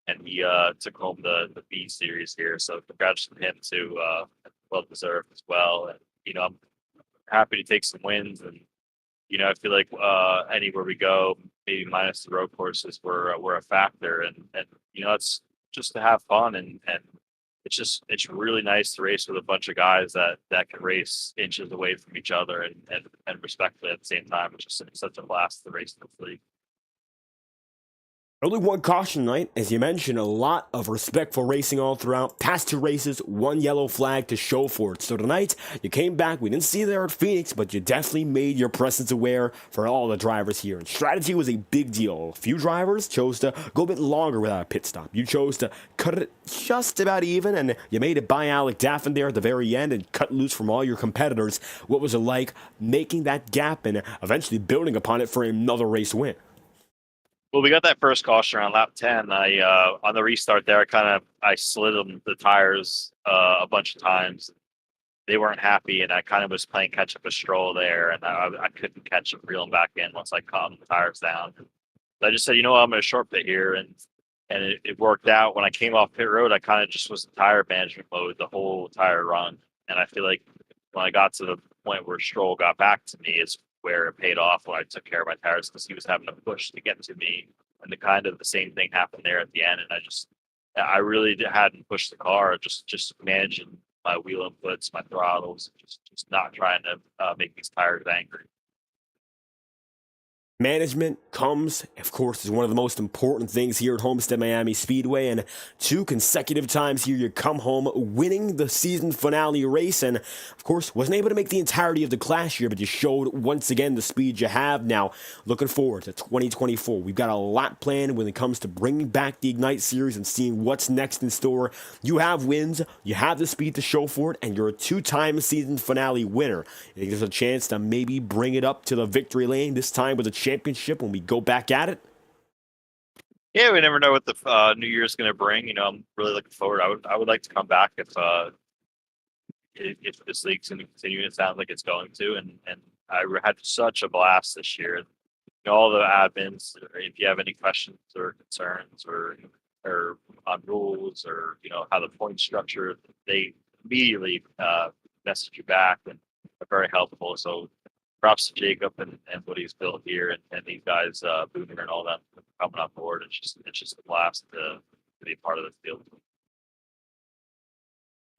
[SPEAKER 2] And he took home the B series here. So congrats to him too. Well deserved as well. And I'm happy to take some wins. And I feel like anywhere we go, maybe minus the road courses, we're a factor. And it's just to have fun and it's really nice to race with a bunch of guys that can race inches away from each other and respectfully at the same time. It's just such a blast to race in this league.
[SPEAKER 1] Only one caution tonight, as you mentioned, a lot of respectful racing all throughout. Past 2 races, 1 yellow flag to show for it. So tonight, you came back. We didn't see you there at Phoenix, but you definitely made your presence aware for all the drivers here. And strategy was a big deal. A few drivers chose to go a bit longer without a pit stop. You chose to cut it just about even, and you made it by Alec Daffin there at the very end and cut loose from all your competitors. What was it like making that gap and eventually building upon it for another race win?
[SPEAKER 2] Well, we got that first caution around lap 10. I on the restart there, I slid them the tires a bunch of times. They weren't happy, and I kind of was playing catch up with Stroll there, and I couldn't catch them, reel them back in once I calmed the tires down. So I just said, I'm going to short pit here, and it worked out. When I came off pit road, I kind of just was in tire management mode the whole entire run, and I feel like when I got to the point where Stroll got back to me, it's where it paid off when I took care of my tires because he was having to push to get to me. And the same thing happened there at the end. And I really hadn't pushed the car, just managing my wheel inputs, my throttles, just not trying to make these tires angry.
[SPEAKER 1] Management comes, of course, is one of the most important things here at Homestead-Miami Speedway, and 2 consecutive times here you come home winning the season finale race, and of course wasn't able to make the entirety of the class here, but you showed once again the speed you have. Now looking forward to 2024, we've got a lot planned when it comes to bringing back the Ignite series and seeing what's next in store. You have wins, you have the speed to show for it, and you're a 2-time season finale winner. I think there's a chance to maybe bring it up to the victory lane, this time with a championship when we go back at it.
[SPEAKER 2] Yeah, we never know what the New Year's going to bring. I'm really looking forward. I would like to come back if this league's going to continue. It sounds like it's going to, and I had such a blast this year. All the admins, if you have any questions or concerns or on rules or how the point structure, they immediately message you back and are very helpful. So props to Jacob and what he's built here and these guys, Boomer and all them coming on board. It's just a blast to be a part of this field.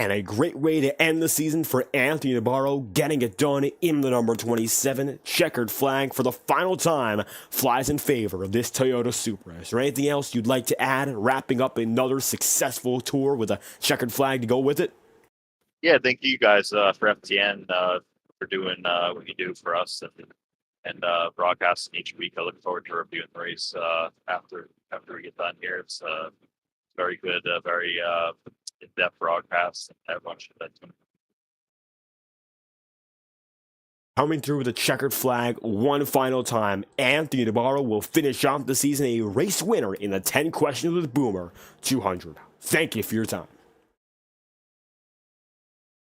[SPEAKER 1] And a great way to end the season for Anthony Navarro, getting it done in the number 27. Checkered flag for the final time flies in favor of this Toyota Supra. Is there anything else you'd like to add, wrapping up another successful tour with a checkered flag to go with it?
[SPEAKER 2] Yeah, thank you guys for FTN for doing what you do for us and broadcasting each week. I look forward to reviewing the race after we get done here. It's very good, very in-depth broadcast, and everyone should tune in.
[SPEAKER 1] Coming through with a checkered flag one final time, Anthony Navarro will finish off the season a race winner in the 10 Questions with Boomer 200. Thank you for your time.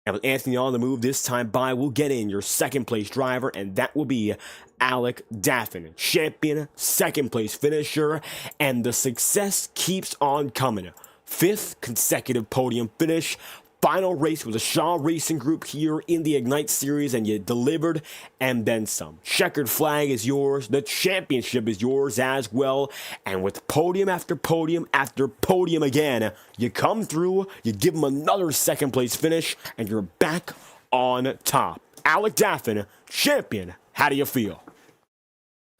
[SPEAKER 1] And with Anthony on the move this time by, we'll get in your second place driver, and that will be Alec Daffin, champion, second place finisher, and the success keeps on coming. 5th consecutive podium finish. Final race with the Shaw Racing Group here in the Ignite Series, and you delivered and then some. Checkered flag is yours. The championship is yours as well. And with podium after podium after podium again, you come through, you give them another second place finish, and you're back on top. Alec Daffin, champion. How do you feel?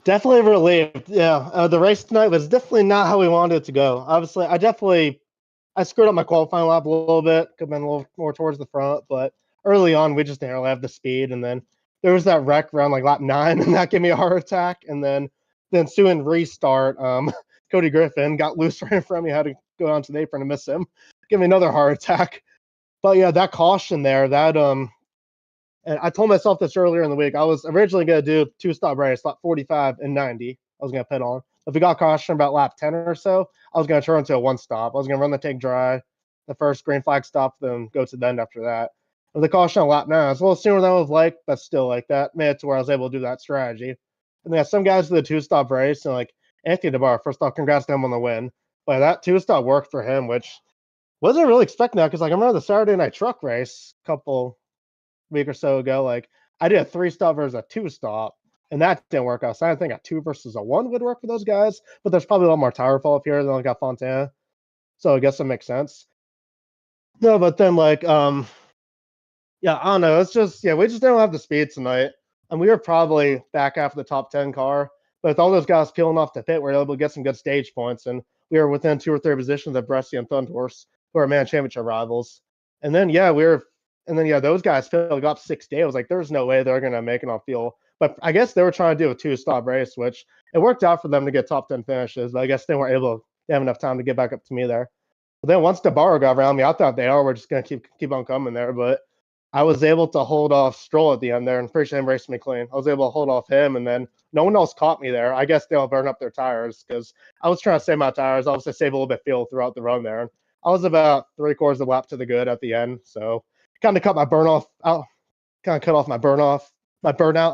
[SPEAKER 3] Definitely relieved. Yeah, the race tonight was definitely not how we wanted it to go. Obviously, I screwed up my qualifying lap a little bit. Could have been a little more towards the front, but early on, we just didn't really have the speed. And then there was that wreck around like lap 9, and that gave me a heart attack. And then the ensuing restart, Cody Griffin got loose right in front of me. I had to go down to the apron to miss him. Give me another heart attack. But yeah, that caution there, and I told myself this earlier in the week. I was originally going to do 2-stop race, lap 45 and 90. I was going to pit on. If we got caution about lap 10 or so, I was going to turn into a 1-stop. I was going to run the tank dry, the first green flag stop, then go to the end after that. With the caution on lap 9, it's a little sooner than I would have liked, but still, like, that made it to where I was able to do that strategy. And then some guys did a two-stop race, and, like, Anthony DeBar, first off, congrats to him on the win. But that two-stop worked for him, which wasn't really expecting that, because, like, I remember the Saturday night truck race a couple week or so ago, like, I did a 3-stop versus a 2-stop, and that didn't work out. So I think a 2 versus a 1 would work for those guys, but there's probably a lot more tire fall up here than like got Fontana. So I guess that makes sense. No, but then like yeah, I don't know. It's just we just don't have the speed tonight. And we were probably back after the top 10 car. But with all those guys peeling off the pit, we were able to get some good stage points. And we were within 2 or 3 positions of Brescia and Thunderhorse, who are man championship rivals. And then those guys filled up 6 days. I was like, there's no way they're gonna make it on field. But I guess they were trying to do a 2-stop race, which it worked out for them to get top 10 finishes. But I guess they weren't able to have enough time to get back up to me there. But then once DeBarro got around me, I thought they were just gonna keep on coming there. But I was able to hold off Stroll at the end there, and pretty sure him racing me clean. I was able to hold off him, and then no one else caught me there. I guess they'll burn up their tires because I was trying to save my tires. I was to save a little bit of fuel throughout the run there. And I was about 3/4 of the lap to the good at the end, so kind of cut my burnout a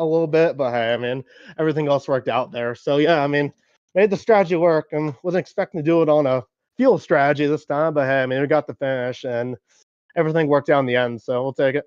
[SPEAKER 3] little bit. But hey, I mean, everything else worked out there. So yeah, I mean, made the strategy work, and wasn't expecting to do it on a fuel strategy this time. But hey, I mean, we got the finish, and everything worked out in the end, so we'll take it.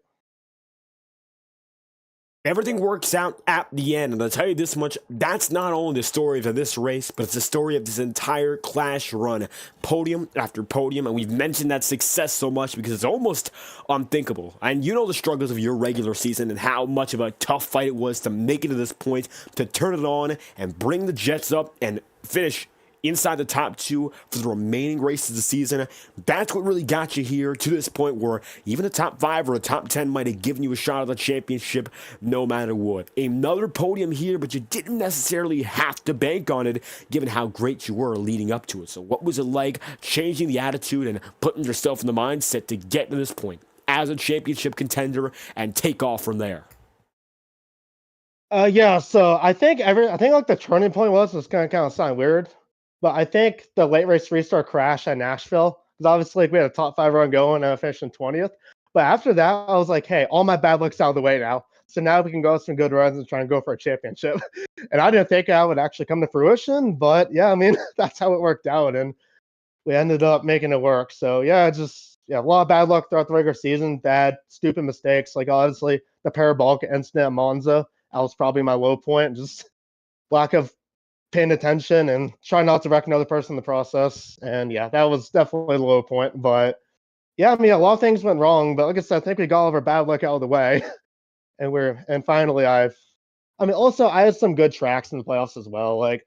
[SPEAKER 1] Everything works out at the end, and I'll tell you this much, that's not only the story of this race, but it's the story of this entire Clash run, podium after podium, and we've mentioned that success so much because it's almost unthinkable. And you know the struggles of your regular season and how much of a tough fight it was to make it to this point, to turn it on and bring the Jets up and finish inside the top 2 for the remaining races of the season. That's what really got you here to this point where even a top 5 or a top 10 might have given you a shot at the championship no matter what. Another podium here, but you didn't necessarily have to bank on it given how great you were leading up to it. So what was it like changing the attitude and putting yourself in the mindset to get to this point as a championship contender and take off from there?
[SPEAKER 3] So I think like the turning point was kind of sound weird. But I think the late race restart crash at Nashville, because obviously we had a top 5 run going and I finished in 20th. But after that, I was like, hey, all my bad luck's out of the way now. So now we can go some good runs and try and go for a championship. And I didn't think I would actually come to fruition. But yeah, I mean, that's how it worked out. And we ended up making it work. So yeah, a lot of bad luck throughout the regular season, bad, stupid mistakes. Like obviously the parabolic incident at Monza, that was probably my low point. Just lack of paying attention and trying not to wreck another person in the process. And yeah, that was definitely the low point. But yeah, I mean, a lot of things went wrong. But like I said, I think we got all of our bad luck out of the way. And finally, I had some good tracks in the playoffs as well. Like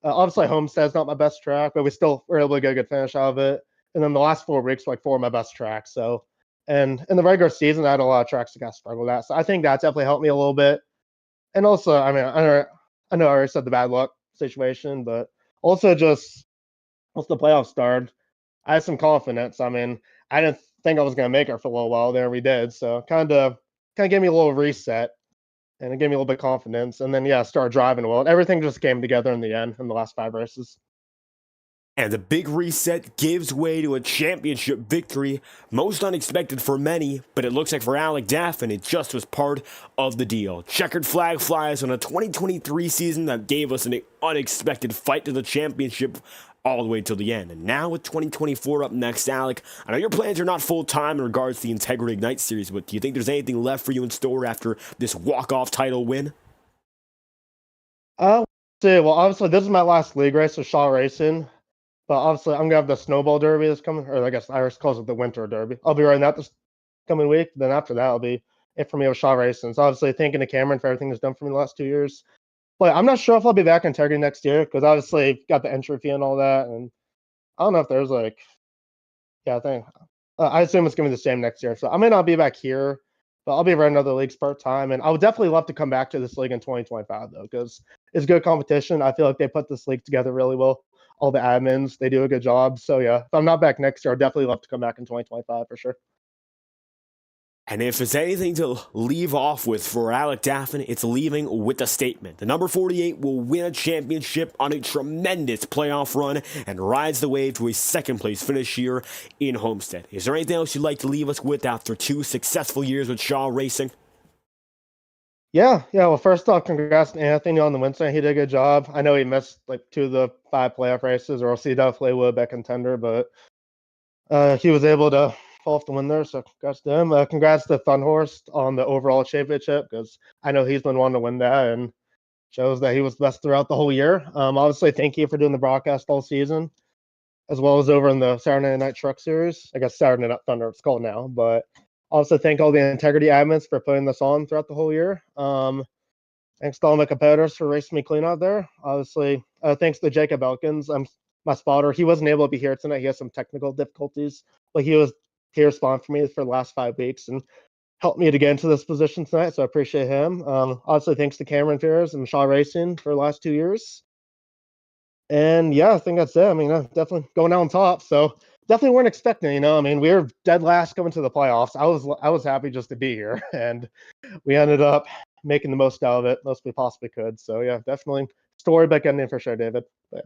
[SPEAKER 3] obviously, Homestead's not my best track, but we still were able to get a good finish out of it. And then the last 4 weeks were like 4 of my best tracks. So, and in the regular season, I had a lot of tracks that got struggled with that. So I think that definitely helped me a little bit. And also, I mean, I know I already said the bad luck situation, but also just once the playoffs started, I had some confidence. I mean, I didn't think I was going to make it for a little while there. We did. So kind of gave me a little reset, and it gave me a little bit of confidence. And then, yeah, I started driving well. And everything just came together in the end in the last 5 races.
[SPEAKER 1] And the big reset gives way to a championship victory. Most unexpected for many, but it looks like for Alec Daffin, it just was part of the deal. Checkered flag flies on a 2023 season that gave us an unexpected fight to the championship all the way till the end. And now with 2024 up next, Alec, I know your plans are not full-time in regards to the Integrity Ignite series, but do you think there's anything left for you in store after this walk-off title win?
[SPEAKER 3] Well, obviously, this is my last league race with Shaw Racing. But obviously, I'm going to have the Snowball Derby that's coming, or I guess Irish calls it the Winter Derby. I'll be riding that this coming week. Then after that, will be it for me with Shaw Racing. So obviously, thanking to Cameron for everything he's done for me the last 2 years. But I'm not sure if I'll be back in Integrity next year because obviously got the entry fee and all that. And I don't know if there's I assume it's going to be the same next year. So I may not be back here, but I'll be running other leagues part-time. And I would definitely love to come back to this league in 2025, though, because it's good competition. I feel like they put this league together really well. All the admins, they do a good job. So yeah, if I'm not back next year, I'd definitely love to come back in 2025 for sure.
[SPEAKER 1] And if it's anything to leave off with for Alec Daffin, it's leaving with a statement. The number 48 will win a championship on a tremendous playoff run and rides the way to a second place finish here in Homestead. Is there anything else you'd like to leave us with after 2 successful years with Shaw Racing?
[SPEAKER 3] Yeah. Well, first off, congrats to Anthony on the win tonight. He did a good job. I know he missed like 2 of the 5 playoff races, or else he definitely would have been a contender, but he was able to pull off the win there, so congrats to him. Congrats to Thunhorst on the overall championship, because I know he's been wanting to win that, and shows that he was best throughout the whole year. Obviously, thank you for doing the broadcast all season, as well as over in the Saturday Night Truck Series. I guess Saturday Night Thunder it's called now, but also thank all the Integrity admins for putting this on throughout the whole year. Thanks to all my competitors for racing me clean out there. Obviously, thanks to Jacob Elkins, my spotter. He wasn't able to be here tonight. He has some technical difficulties, but he was here spawned for me for the last 5 weeks and helped me to get into this position tonight, so I appreciate him. Also, thanks to Cameron Fears and Shaw Racing for the last 2 years. And yeah, I think that's it. I mean, definitely going out on top. So definitely weren't expecting, we were dead last coming to the playoffs. I was happy just to be here, and we ended up making the most out of it, most we possibly could. So yeah, definitely storybook ending for sure, David. Yeah.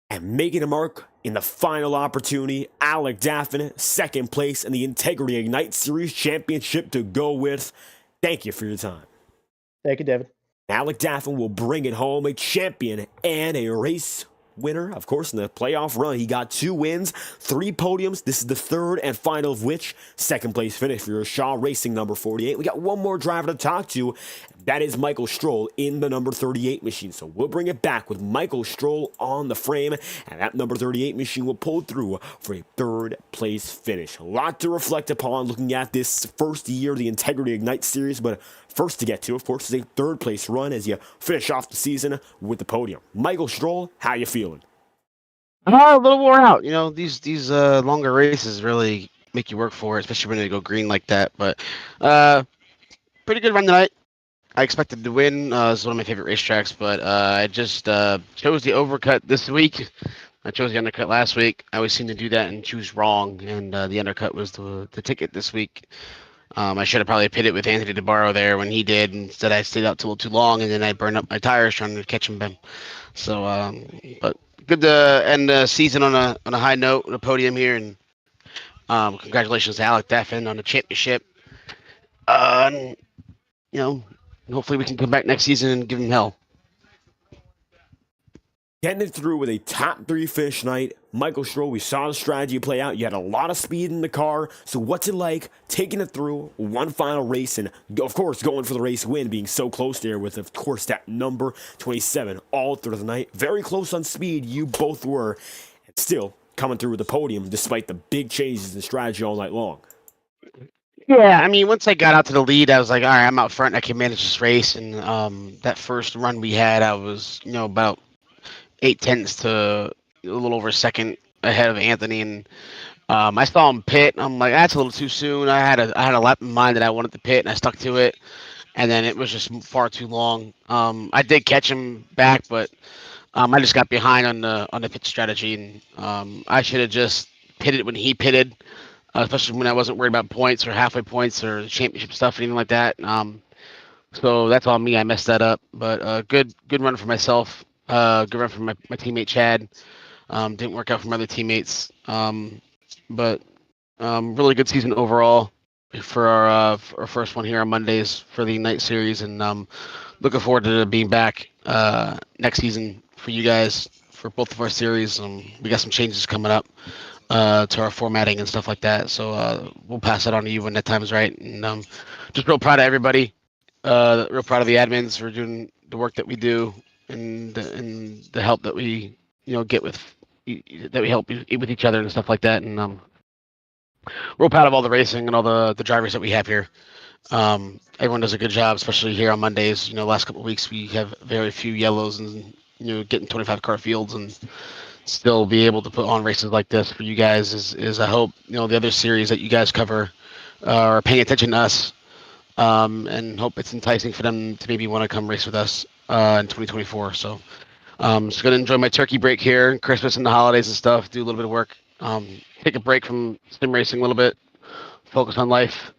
[SPEAKER 1] And making a mark in the final opportunity, Alec Daffin, second place in the Integrity Ignite Series Championship to go with. Thank you for your time.
[SPEAKER 3] Thank you, David.
[SPEAKER 1] Alec Daffin will bring it home, a champion and a race winner. Of course, in the playoff run, he got 2 wins, 3 podiums. This is the third and final of which second place finish for your Shaw Racing number 48. We got one more driver to talk to. That is Michael Stroll in the number 38 machine. So we'll bring it back with Michael Stroll on the frame, and that number 38 machine will pull through for a third place finish. A lot to reflect upon looking at this first year of the Integrity Ignite Series, but first to get to, of course, is a third place run as you finish off the season with the podium. Michael Stroll, how you feeling?
[SPEAKER 4] A little worn out. These longer races really make you work for it, especially when they go green like that. But pretty good run tonight. I expected to win. It's one of my favorite racetracks, but I just chose the overcut this week. I chose the undercut last week. I always seem to do that and choose wrong, and the undercut was the ticket this week. I should have probably pitted with Anthony DeBarro there when he did. Instead, I stayed out a little too long, and then I burned up my tires trying to catch him. So, but good to end the season on a high note, on a podium here, and congratulations to Alec Daffin on the championship. Hopefully we can come back next season and give him hell.
[SPEAKER 1] Getting it through with a top 3 finish night. Michael Stroll, we saw the strategy play out. You had a lot of speed in the car. So what's it like taking it through one final race and, of course, going for the race win, being so close there with, of course, that number 27 all through the night. Very close on speed, you both were. And still coming through with the podium despite the big changes in strategy all night long.
[SPEAKER 4] Yeah, I mean, once I got out to the lead, I was like, all right, I'm out front. I can manage this race. And that first run we had, I was, about 0.8 to a little over a second ahead of Anthony. And I saw him pit. I'm like, that's a little too soon. I had a lap in mind that I wanted to pit, and I stuck to it. And then it was just far too long. I did catch him back, but I just got behind on the pit strategy, and I should have just pitted when he pitted. Especially when I wasn't worried about points or halfway points or championship stuff or anything like that. So that's all me. I messed that up. But good run for myself. Good run for my teammate Chad. Didn't work out for my other teammates. But really good season overall for our first one here on Mondays for the Night Series. And looking forward to being back next season for you guys for both of our series. We got some changes coming up. To our formatting and stuff like that. So we'll pass it on to you when that time is right. And just real proud of everybody. Real proud of the admins for doing the work that we do and the help that we get with that we help with each other and stuff like that. And real proud of all the racing and all the drivers that we have here. Everyone does a good job, especially here on Mondays. Last couple of weeks we have very few yellows and getting 25 car fields and still be able to put on races like this for you guys is I hope the other series that you guys cover are paying attention to us, and hope it's enticing for them to maybe want to come race with us in 2024. So just gonna enjoy my turkey break here, Christmas and the holidays and stuff, do a little bit of work, take a break from sim racing a little bit, focus on life,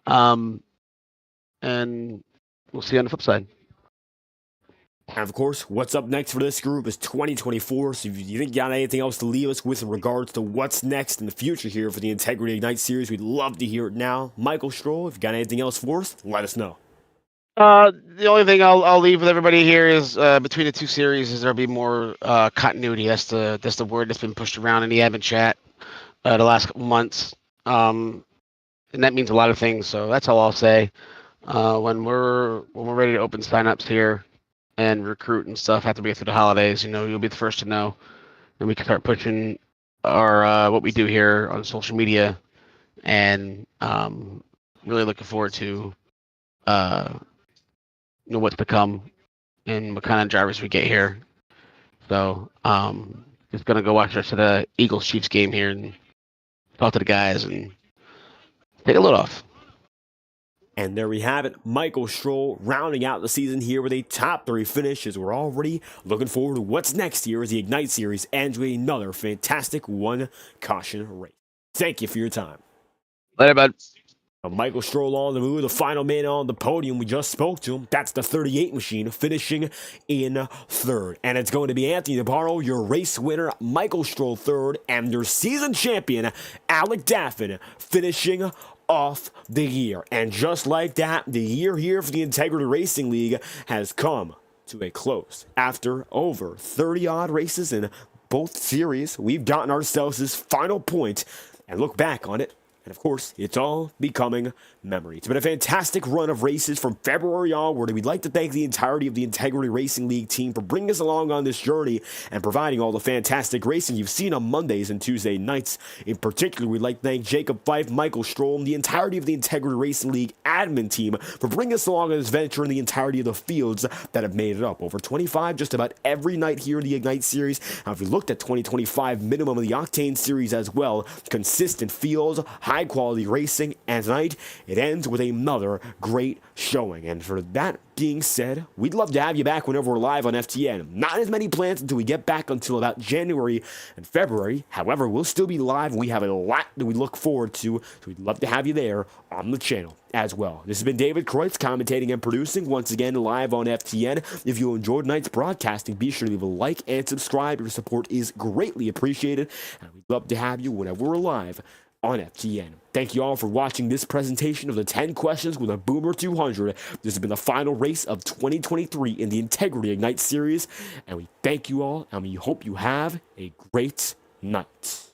[SPEAKER 4] And we'll see you on the flip side.
[SPEAKER 1] And of course, what's up next for this group is 2024. So if you think you got anything else to leave us with in regards to what's next in the future here for the Integrity Ignite series, we'd love to hear it now. Michael Stroll, if you got anything else for us, let us know.
[SPEAKER 4] The only thing I'll leave with everybody here is between the two series is there'll be more continuity. That's the word that's been pushed around in the admin chat the last couple months, and that means a lot of things. So that's all I'll say. When we're ready to open signups here and recruit and stuff after we get through the holidays, you'll be the first to know, and we can start pushing our what we do here on social media, and really looking forward to what's to come and what kind of drivers we get here. So just gonna go watch the rest of the Eagles Chiefs game here and talk to the guys and take a load off.
[SPEAKER 1] And there we have it, Michael Stroll rounding out the season here with a top 3 finish, as we're already looking forward to what's next here as the Ignite Series ends with another fantastic one caution race. Thank you for your time.
[SPEAKER 4] Later, bud.
[SPEAKER 1] Michael Stroll on the move, the final man on the podium. We just spoke to him. That's the 38 machine finishing in third. And it's going to be Anthony DeBarro, your race winner, Michael Stroll third, and your season champion, Alec Daffin, finishing off the year. And just like that, the year here for the Integrity Racing League has come to a close. After over 30 odd races in both series, we've gotten ourselves this final point and look back on it. And of course, it's all becoming memory. It's been a fantastic run of races from February onward, and we'd like to thank the entirety of the Integrity Racing League team for bringing us along on this journey and providing all the fantastic racing you've seen on Mondays and Tuesday nights. In particular, we'd like to thank Jacob Fife, Michael Stroll, and the entirety of the Integrity Racing League admin team for bringing us along on this venture and the entirety of the fields that have made it up. Over 25 just about every night here in the Ignite Series. Now, if we looked at 2025 minimum of the Octane Series as well, consistent fields, high quality racing, and tonight it ends with another great showing. And for that being said, we'd love to have you back whenever we're live on FTN. Not as many plans until we get back until about January and February. However, we'll still be live and we have a lot that we look forward to, so we'd love to have you there on the channel as well. This has been David Kreutz commentating and producing once again live on FTN. If you enjoyed tonight's broadcasting, be sure to leave a like and subscribe. Your support is greatly appreciated, and we'd love to have you whenever we're live on FTN. Thank you all for watching this presentation of the 10 questions with a Boomer 200. This has been the final race of 2023 in the Integrity Ignite series, and we thank you all, and we hope you have a great night.